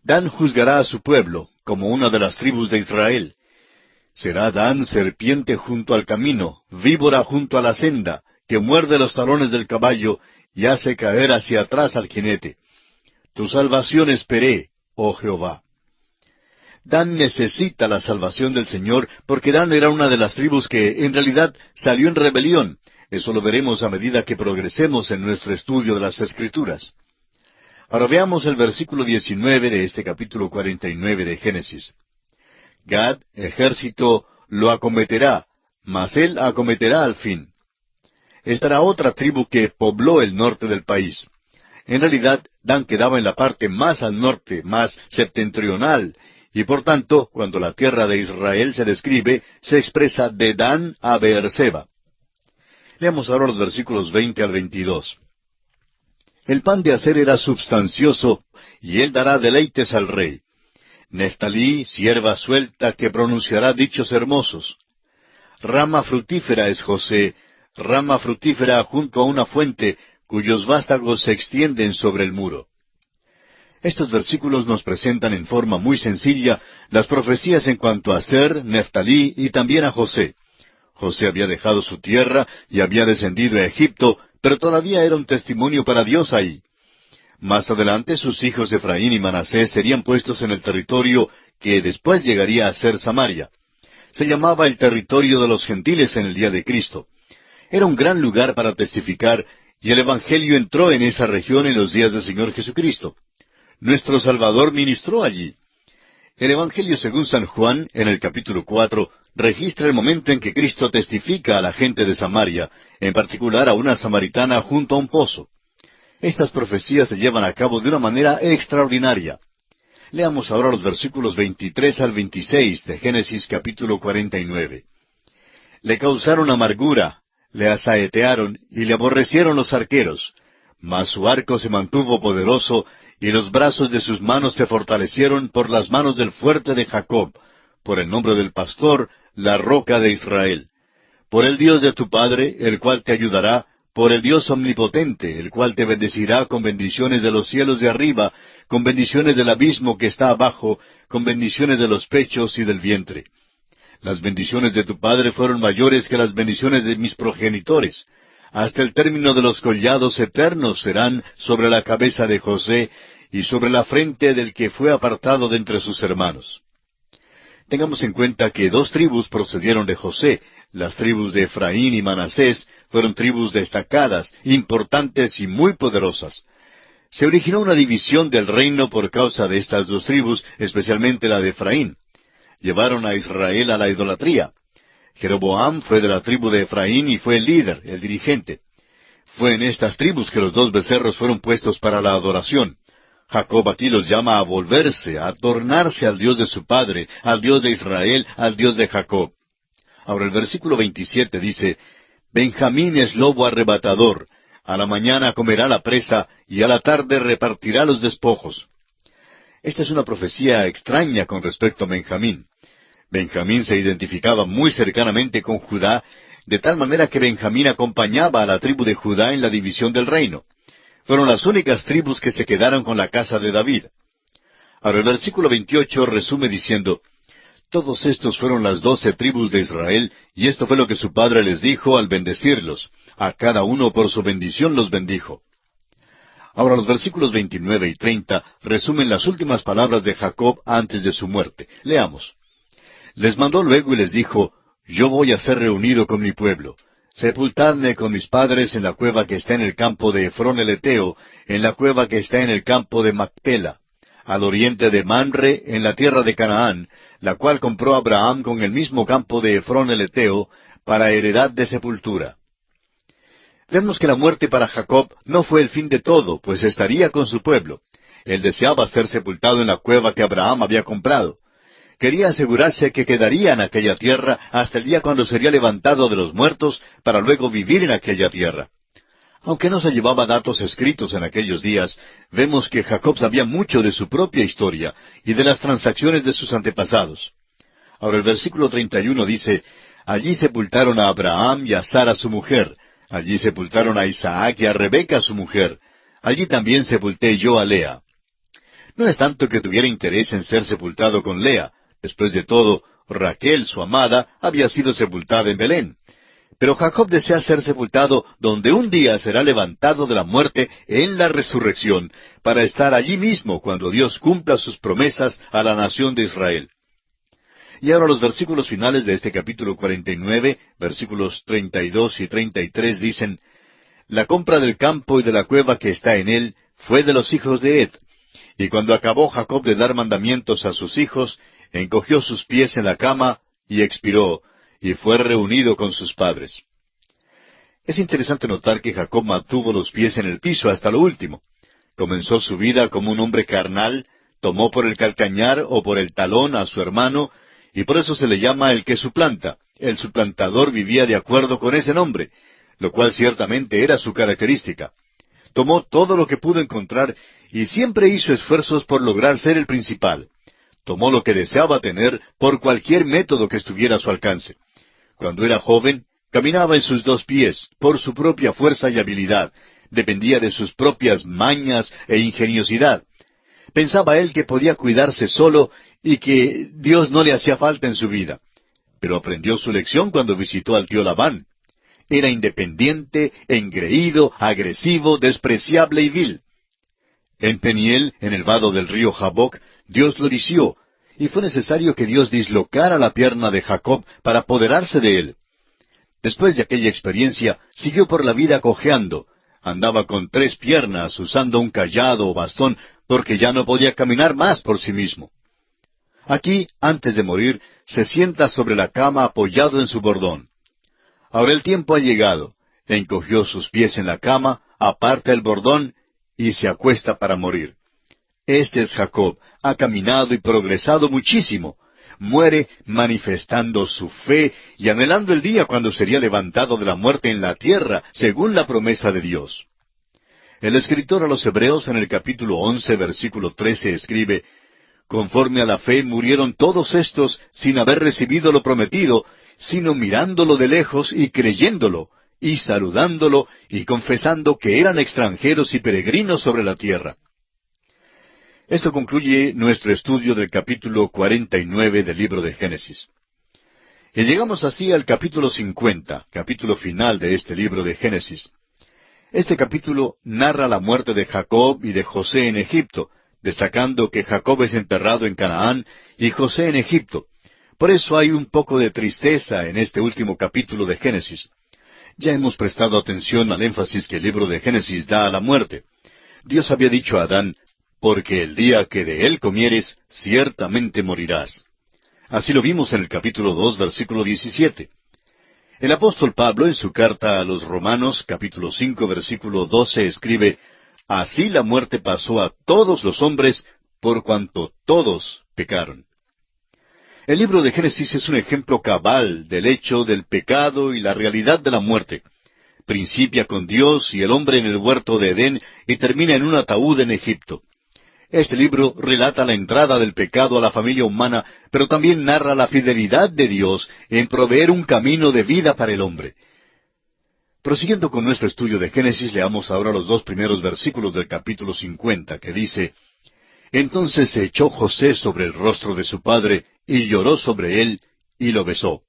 Dan juzgará a su pueblo, como una de las tribus de Israel. Será Dan serpiente junto al camino, víbora junto a la senda, que muerde los talones del caballo y hace caer hacia atrás al jinete. Tu salvación esperé, oh Jehová. Dan necesita la salvación del Señor porque Dan era una de las tribus que en realidad salió en rebelión. Eso lo veremos a medida que progresemos en nuestro estudio de las Escrituras. Ahora veamos el versículo 19 de este capítulo 49 de Génesis. Gad, ejército, lo acometerá, mas él acometerá al fin. Esta era otra tribu que pobló el norte del país. En realidad, Dan quedaba en la parte más al norte, más septentrional, y por tanto, cuando la tierra de Israel se describe, se expresa de Dan a Beerseba. Leamos ahora los versículos 20 al 22. El pan de hacer era substancioso, y él dará deleites al rey. Neftalí, sierva suelta, que pronunciará dichos hermosos. Rama frutífera es José, rama frutífera junto a una fuente, cuyos vástagos se extienden sobre el muro. Estos versículos nos presentan en forma muy sencilla las profecías en cuanto a Aser, Neftalí y también a José. José había dejado su tierra y había descendido a Egipto, pero todavía era un testimonio para Dios ahí. Más adelante sus hijos Efraín y Manasés serían puestos en el territorio que después llegaría a ser Samaria. Se llamaba el territorio de los gentiles en el día de Cristo. Era un gran lugar para testificar, y el Evangelio entró en esa región en los días del Señor Jesucristo. Nuestro Salvador ministró allí. El Evangelio según San Juan, en el capítulo 4, registra el momento en que Cristo testifica a la gente de Samaria, en particular a una samaritana junto a un pozo. Estas profecías se llevan a cabo de una manera extraordinaria. Leamos ahora los versículos 23 al 26 de Génesis capítulo 49. Le causaron amargura, le asaetearon y le aborrecieron los arqueros, mas su arco se mantuvo poderoso, y los brazos de sus manos se fortalecieron por las manos del fuerte de Jacob, por el nombre del pastor, la roca de Israel. Por el Dios de tu padre, el cual te ayudará, por el Dios omnipotente, el cual te bendecirá con bendiciones de los cielos de arriba, con bendiciones del abismo que está abajo, con bendiciones de los pechos y del vientre. Las bendiciones de tu padre fueron mayores que las bendiciones de mis progenitores. Hasta el término de los collados eternos serán sobre la cabeza de José y sobre la frente del que fue apartado de entre sus hermanos. Tengamos en cuenta que dos tribus procedieron de José. Las tribus de Efraín y Manasés fueron tribus destacadas, importantes y muy poderosas. Se originó una división del reino por causa de estas dos tribus, especialmente la de Efraín. Llevaron a Israel a la idolatría. Jeroboam fue de la tribu de Efraín y fue el líder, el dirigente. Fue en estas tribus que los dos becerros fueron puestos para la adoración. Jacob aquí los llama a volverse, a tornarse al Dios de su padre, al Dios de Israel, al Dios de Jacob. Ahora el versículo 27 dice, Benjamín es lobo arrebatador, a la mañana comerá la presa, y a la tarde repartirá los despojos. Esta es una profecía extraña con respecto a Benjamín. Benjamín se identificaba muy cercanamente con Judá, de tal manera que Benjamín acompañaba a la tribu de Judá en la división del reino. Fueron las únicas tribus que se quedaron con la casa de David. Ahora el versículo 28 resume diciendo, Todos estos fueron las 12 tribus de Israel, y esto fue lo que su padre les dijo al bendecirlos. A cada uno por su bendición los bendijo. Ahora los versículos 29 y 30 resumen las últimas palabras de Jacob antes de su muerte. Leamos. Les mandó luego y les dijo, Yo voy a ser reunido con mi pueblo. Sepultadme con mis padres en la cueva que está en el campo de Efrón el Eteo, en la cueva que está en el campo de Macpela, al oriente de Mamre, en la tierra de Canaán, la cual compró Abraham con el mismo campo de Efrón el Eteo, para heredad de sepultura. Vemos que la muerte para Jacob no fue el fin de todo, pues estaría con su pueblo. Él deseaba ser sepultado en la cueva que Abraham había comprado. Quería asegurarse que quedaría en aquella tierra hasta el día cuando sería levantado de los muertos para luego vivir en aquella tierra. Aunque no se llevaba datos escritos en aquellos días, vemos que Jacob sabía mucho de su propia historia y de las transacciones de sus antepasados. Ahora el versículo 31 dice, Allí sepultaron a Abraham y a Sara su mujer, allí sepultaron a Isaac y a Rebeca su mujer, allí también sepulté yo a Lea. No es tanto que tuviera interés en ser sepultado con Lea. Después de todo, Raquel, su amada, había sido sepultada en Belén. Pero Jacob desea ser sepultado donde un día será levantado de la muerte en la resurrección, para estar allí mismo cuando Dios cumpla sus promesas a la nación de Israel. Y ahora los versículos finales de este capítulo 49, versículos 32 y 33 dicen, La compra del campo y de la cueva que está en él fue de los hijos de Ed. Y cuando acabó Jacob de dar mandamientos a sus hijos, encogió sus pies en la cama y expiró, y fue reunido con sus padres. Es interesante notar que Jacob mantuvo los pies en el piso hasta lo último. Comenzó su vida como un hombre carnal, tomó por el calcañar o por el talón a su hermano, y por eso se le llama el que suplanta. El suplantador vivía de acuerdo con ese nombre, lo cual ciertamente era su característica. Tomó todo lo que pudo encontrar y siempre hizo esfuerzos por lograr ser el principal. Tomó lo que deseaba tener por cualquier método que estuviera a su alcance. Cuando era joven, caminaba en sus dos pies, por su propia fuerza y habilidad. Dependía de sus propias mañas e ingeniosidad. Pensaba él que podía cuidarse solo y que Dios no le hacía falta en su vida. pero aprendió su lección cuando visitó al tío Labán. Era independiente, engreído, agresivo, despreciable y vil. En Peniel, en el vado del río Jaboc, Dios lo hirió, y fue necesario que Dios dislocara la pierna de Jacob para apoderarse de él. Después de aquella experiencia, siguió por la vida cojeando. Andaba con 3 piernas, usando un cayado o bastón, porque ya no podía caminar más por sí mismo. Aquí, antes de morir, se sienta sobre la cama apoyado en su bordón. Ahora el tiempo ha llegado. Encogió sus pies en la cama, aparta el bordón y se acuesta para morir. Este es Jacob, ha caminado y progresado muchísimo. Muere manifestando su fe y anhelando el día cuando sería levantado de la muerte en la tierra, según la promesa de Dios. El escritor a los Hebreos en el capítulo 11, versículo 13 escribe: Conforme a la fe murieron todos estos sin haber recibido lo prometido, sino mirándolo de lejos y creyéndolo, y saludándolo y confesando que eran extranjeros y peregrinos sobre la tierra. Esto concluye nuestro estudio del capítulo 49 del libro de Génesis. Y llegamos así al capítulo 50, capítulo final de este libro de Génesis. Este capítulo narra la muerte de Jacob y de José en Egipto, destacando que Jacob es enterrado en Canaán y José en Egipto. Por eso hay un poco de tristeza en este último capítulo de Génesis. Ya hemos prestado atención al énfasis que el libro de Génesis da a la muerte. Dios había dicho a Adán: porque el día que de él comieres, ciertamente morirás. Así lo vimos en el capítulo 2, versículo 17. El apóstol Pablo, en su carta a los Romanos, capítulo 5, versículo 12, escribe: Así la muerte pasó a todos los hombres, por cuanto todos pecaron. El libro de Génesis es un ejemplo cabal del hecho del pecado y la realidad de la muerte. Principia con Dios y el hombre en el huerto de Edén y termina en un ataúd en Egipto. Este libro relata la entrada del pecado a la familia humana, pero también narra la fidelidad de Dios en proveer un camino de vida para el hombre. Prosiguiendo con nuestro estudio de Génesis, leamos ahora los 2 primeros versículos del capítulo 50, que dice: Entonces se echó José sobre el rostro de su padre, y lloró sobre él, y lo besó.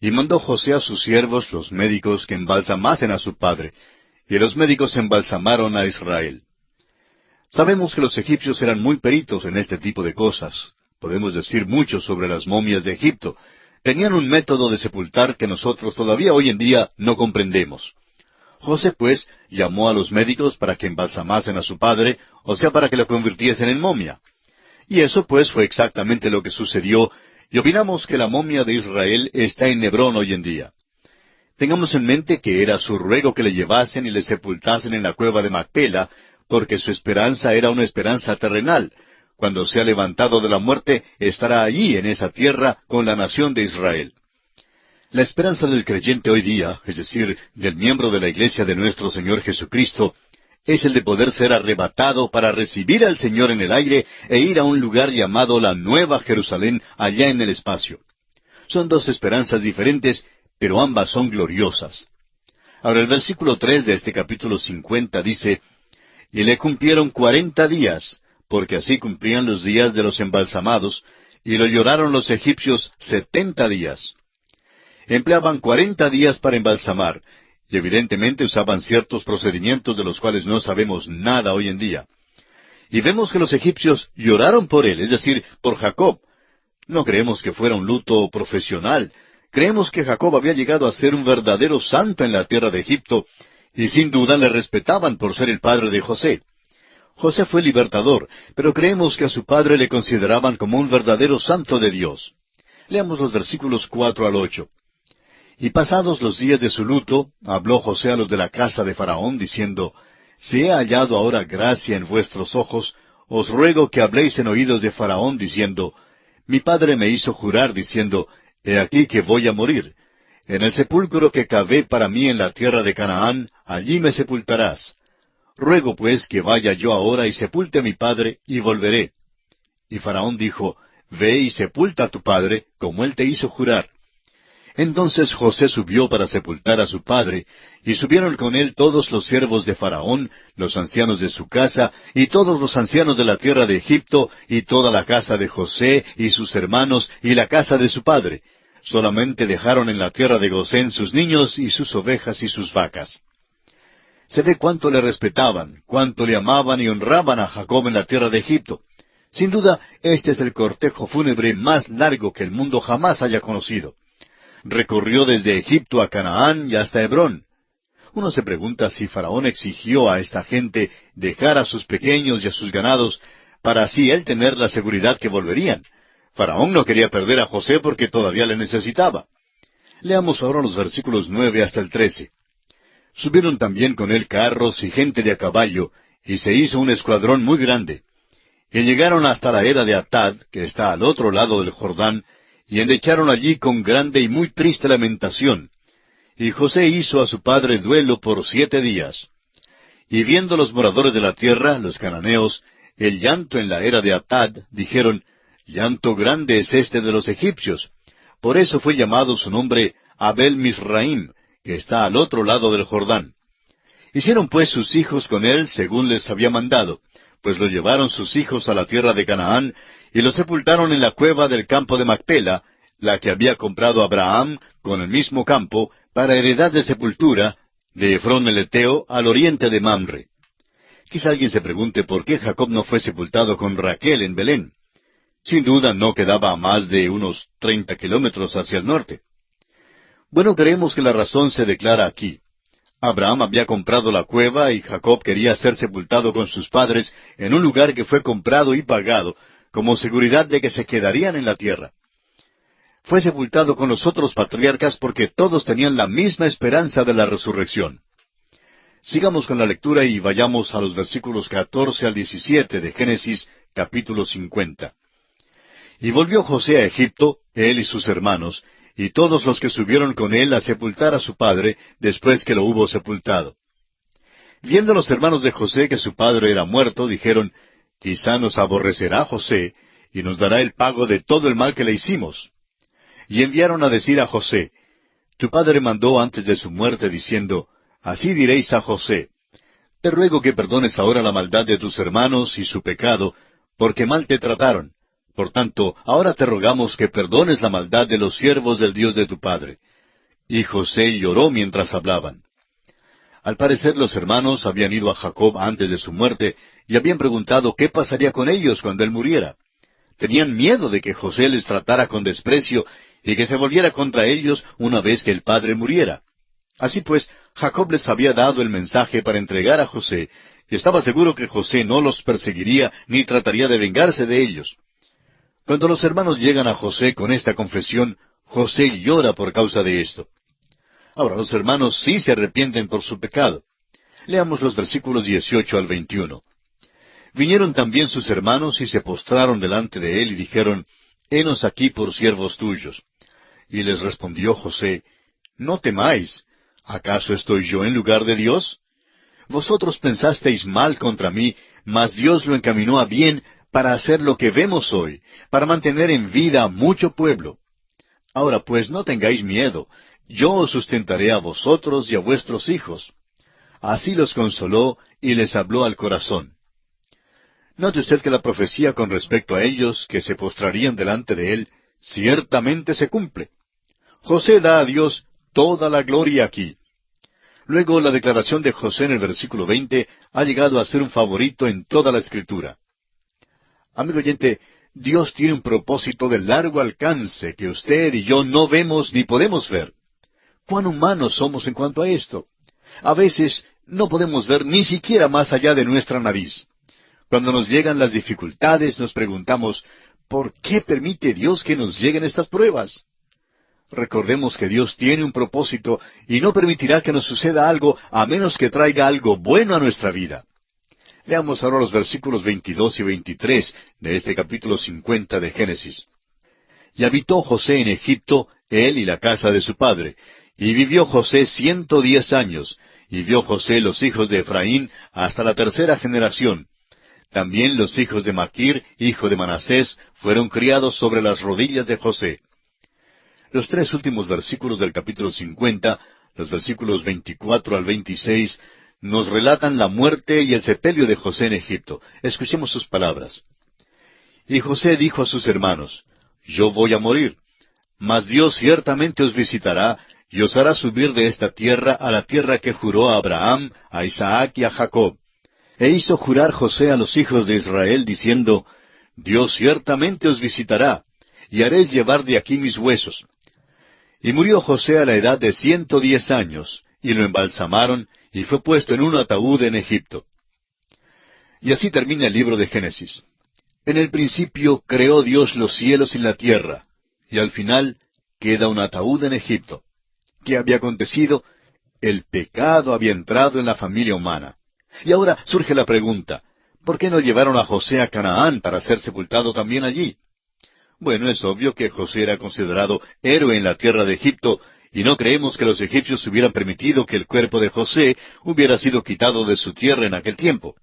Y mandó José a sus siervos, los médicos, que embalsamasen a su padre, y los médicos embalsamaron a Israel. Sabemos que los egipcios eran muy peritos en este tipo de cosas. Podemos decir mucho sobre las momias de Egipto. Tenían un método de sepultar que nosotros todavía hoy en día no comprendemos. José, pues, llamó a los médicos para que embalsamasen a su padre, o sea, para que lo convirtiesen en momia. Y eso, pues, fue exactamente lo que sucedió, y opinamos que la momia de Israel está en Hebrón hoy en día. Tengamos en mente que era su ruego que le llevasen y le sepultasen en la cueva de Macpela, porque su esperanza era una esperanza terrenal. Cuando sea levantado de la muerte, estará allí en esa tierra con la nación de Israel. La esperanza del creyente hoy día, es decir, del miembro de la iglesia de nuestro Señor Jesucristo, es el de poder ser arrebatado para recibir al Señor en el aire e ir a un lugar llamado la Nueva Jerusalén allá en el espacio. Son 2 esperanzas diferentes, pero ambas son gloriosas. Ahora el versículo 3 de este capítulo 50 dice: Y le cumplieron 40 días, porque así cumplían los días de los embalsamados, y lo lloraron los egipcios 70 días. Empleaban 40 días para embalsamar, y evidentemente usaban ciertos procedimientos de los cuales no sabemos nada hoy en día. Y vemos que los egipcios lloraron por él, es decir, por Jacob. No creemos que fuera un luto profesional. Creemos que Jacob había llegado a ser un verdadero santo en la tierra de Egipto, y sin duda le respetaban por ser el padre de José. José fue libertador, pero creemos que a su padre le consideraban como un verdadero santo de Dios. Leamos los versículos 4 al 8. Y pasados los días de su luto, habló José a los de la casa de Faraón, diciendo: Si he hallado ahora gracia en vuestros ojos, os ruego que habléis en oídos de Faraón, diciendo: Mi padre me hizo jurar, diciendo: He aquí que voy a morir. En el sepulcro que cavé para mí en la tierra de Canaán, allí me sepultarás. Ruego pues que vaya yo ahora y sepulte a mi padre, y volveré. Y Faraón dijo: Ve y sepulta a tu padre, como él te hizo jurar. Entonces José subió para sepultar a su padre, y subieron con él todos los siervos de Faraón, los ancianos de su casa, y todos los ancianos de la tierra de Egipto, y toda la casa de José, y sus hermanos, y la casa de su padre. Solamente dejaron en la tierra de Gosén sus niños y sus ovejas y sus vacas. Se ve cuánto le respetaban, cuánto le amaban y honraban a Jacob en la tierra de Egipto. Sin duda, este es el cortejo fúnebre más largo que el mundo jamás haya conocido. Recorrió desde Egipto a Canaán y hasta Hebrón. Uno se pregunta si Faraón exigió a esta gente dejar a sus pequeños y a sus ganados para así él tener la seguridad que volverían. Faraón no quería perder a José porque todavía le necesitaba. Leamos ahora los versículos 9 hasta el 13. Subieron también con él carros y gente de a caballo, y se hizo un escuadrón muy grande. Y llegaron hasta la era de Atad, que está al otro lado del Jordán, y endecharon allí con grande y muy triste lamentación. Y José hizo a su padre duelo por 7 días. Y viendo los moradores de la tierra, los cananeos, el llanto en la era de Atad, dijeron, llanto grande es este de los egipcios. Por eso fue llamado su nombre Abel Misraim, que está al otro lado del Jordán. Hicieron pues sus hijos con él según les había mandado, pues lo llevaron sus hijos a la tierra de Canaán, y lo sepultaron en la cueva del campo de Macpela, la que había comprado Abraham con el mismo campo, para heredad de sepultura, de Efrón el Eteo, al oriente de Mamre. Quizá alguien se pregunte por qué Jacob no fue sepultado con Raquel en Belén. Sin duda no quedaba a más de unos 30 kilómetros hacia el norte. Bueno, creemos que la razón se declara aquí. Abraham había comprado la cueva y Jacob quería ser sepultado con sus padres en un lugar que fue comprado y pagado, como seguridad de que se quedarían en la tierra. Fue sepultado con los otros patriarcas porque todos tenían la misma esperanza de la resurrección. Sigamos con la lectura y vayamos a los versículos 14 al 17 de Génesis capítulo 50. Y volvió José a Egipto, él y sus hermanos, y todos los que subieron con él a sepultar a su padre después que lo hubo sepultado. Viendo los hermanos de José que su padre era muerto, dijeron, quizá nos aborrecerá José, y nos dará el pago de todo el mal que le hicimos. Y enviaron a decir a José, tu padre mandó antes de su muerte, diciendo, así diréis a José, te ruego que perdones ahora la maldad de tus hermanos y su pecado, porque mal te trataron. Por tanto, ahora te rogamos que perdones la maldad de los siervos del Dios de tu padre. Y José lloró mientras hablaban. Al parecer los hermanos habían ido a Jacob antes de su muerte y habían preguntado qué pasaría con ellos cuando él muriera. Tenían miedo de que José les tratara con desprecio y que se volviera contra ellos una vez que el padre muriera. Así pues, Jacob les había dado el mensaje para entregar a José, y estaba seguro que José no los perseguiría ni trataría de vengarse de ellos. Cuando los hermanos llegan a José con esta confesión, José llora por causa de esto. Ahora, los hermanos sí se arrepienten por su pecado. Leamos los versículos 18 al 21. Vinieron también sus hermanos y se postraron delante de él y dijeron, henos aquí por siervos tuyos. Y les respondió José, no temáis, ¿acaso estoy yo en lugar de Dios? Vosotros pensasteis mal contra mí, mas Dios lo encaminó a bien para hacer lo que vemos hoy, para mantener en vida a mucho pueblo. Ahora pues no tengáis miedo, yo os sustentaré a vosotros y a vuestros hijos. Así los consoló y les habló al corazón. Note usted que la profecía con respecto a ellos, que se postrarían delante de él, ciertamente se cumple. José da a Dios toda la gloria aquí. Luego la declaración de José en el versículo 20 ha llegado a ser un favorito en toda la Escritura. Amigo oyente, Dios tiene un propósito de largo alcance que usted y yo no vemos ni podemos ver. ¿Cuán humanos somos en cuanto a esto? A veces no podemos ver ni siquiera más allá de nuestra nariz. Cuando nos llegan las dificultades, nos preguntamos, ¿por qué permite Dios que nos lleguen estas pruebas? Recordemos que Dios tiene un propósito y no permitirá que nos suceda algo a menos que traiga algo bueno a nuestra vida. Leamos ahora los versículos 22 y 23 de este capítulo 50 de Génesis. Y habitó José en Egipto, él y la casa de su padre, y vivió José 110 años, y vio José los hijos de Efraín hasta la 3ª generación. También los hijos de Maquir, hijo de Manasés, fueron criados sobre las rodillas de José. Los 3 últimos versículos del capítulo 50, los versículos 24 al 26, nos relatan la muerte y el sepelio de José en Egipto. Escuchemos sus palabras. Y José dijo a sus hermanos, yo voy a morir. Mas Dios ciertamente os visitará, y os hará subir de esta tierra a la tierra que juró a Abraham, a Isaac y a Jacob. E hizo jurar José a los hijos de Israel, diciendo, Dios ciertamente os visitará, y haréis llevar de aquí mis huesos. Y murió José a la edad de 110 años, y lo embalsamaron, y fue puesto en un ataúd en Egipto. Y así termina el libro de Génesis. En el principio creó Dios los cielos y la tierra, y al final queda un ataúd en Egipto. ¿Qué había acontecido? El pecado había entrado en la familia humana. Y ahora surge la pregunta, ¿por qué no llevaron a José a Canaán para ser sepultado también allí? Bueno, es obvio que José era considerado héroe en la tierra de Egipto, y no creemos que los egipcios hubieran permitido que el cuerpo de José hubiera sido quitado de su tierra en aquel tiempo.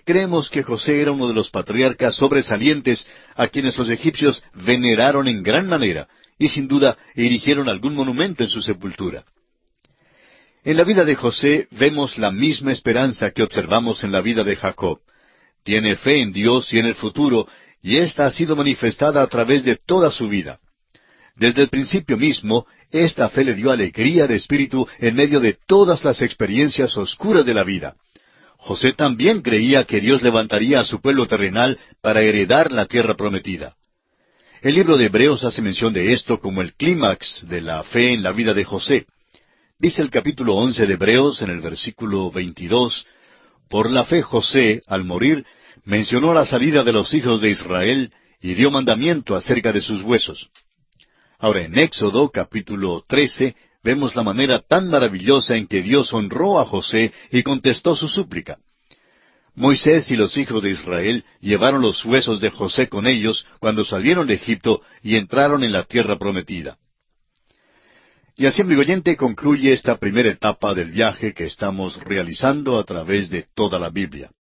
Creemos que José era uno de los patriarcas sobresalientes a quienes los egipcios veneraron en gran manera, y sin duda erigieron algún monumento en su sepultura. En la vida de José vemos la misma esperanza que observamos en la vida de Jacob. Tiene fe en Dios y en el futuro, y ésta ha sido manifestada a través de toda su vida. Desde el principio mismo, esta fe le dio alegría de espíritu en medio de todas las experiencias oscuras de la vida. José también creía que Dios levantaría a su pueblo terrenal para heredar la tierra prometida. El libro de Hebreos hace mención de esto como el clímax de la fe en la vida de José. Dice el capítulo 11 de Hebreos en el versículo 22, Por la fe José, al morir, mencionó la salida de los hijos de Israel y dio mandamiento acerca de sus huesos. Ahora en Éxodo capítulo 13 vemos la manera tan maravillosa en que Dios honró a José y contestó su súplica. Moisés y los hijos de Israel llevaron los huesos de José con ellos cuando salieron de Egipto y entraron en la tierra prometida. Y así, amigo oyente, concluye esta primera etapa del viaje que estamos realizando a través de toda la Biblia.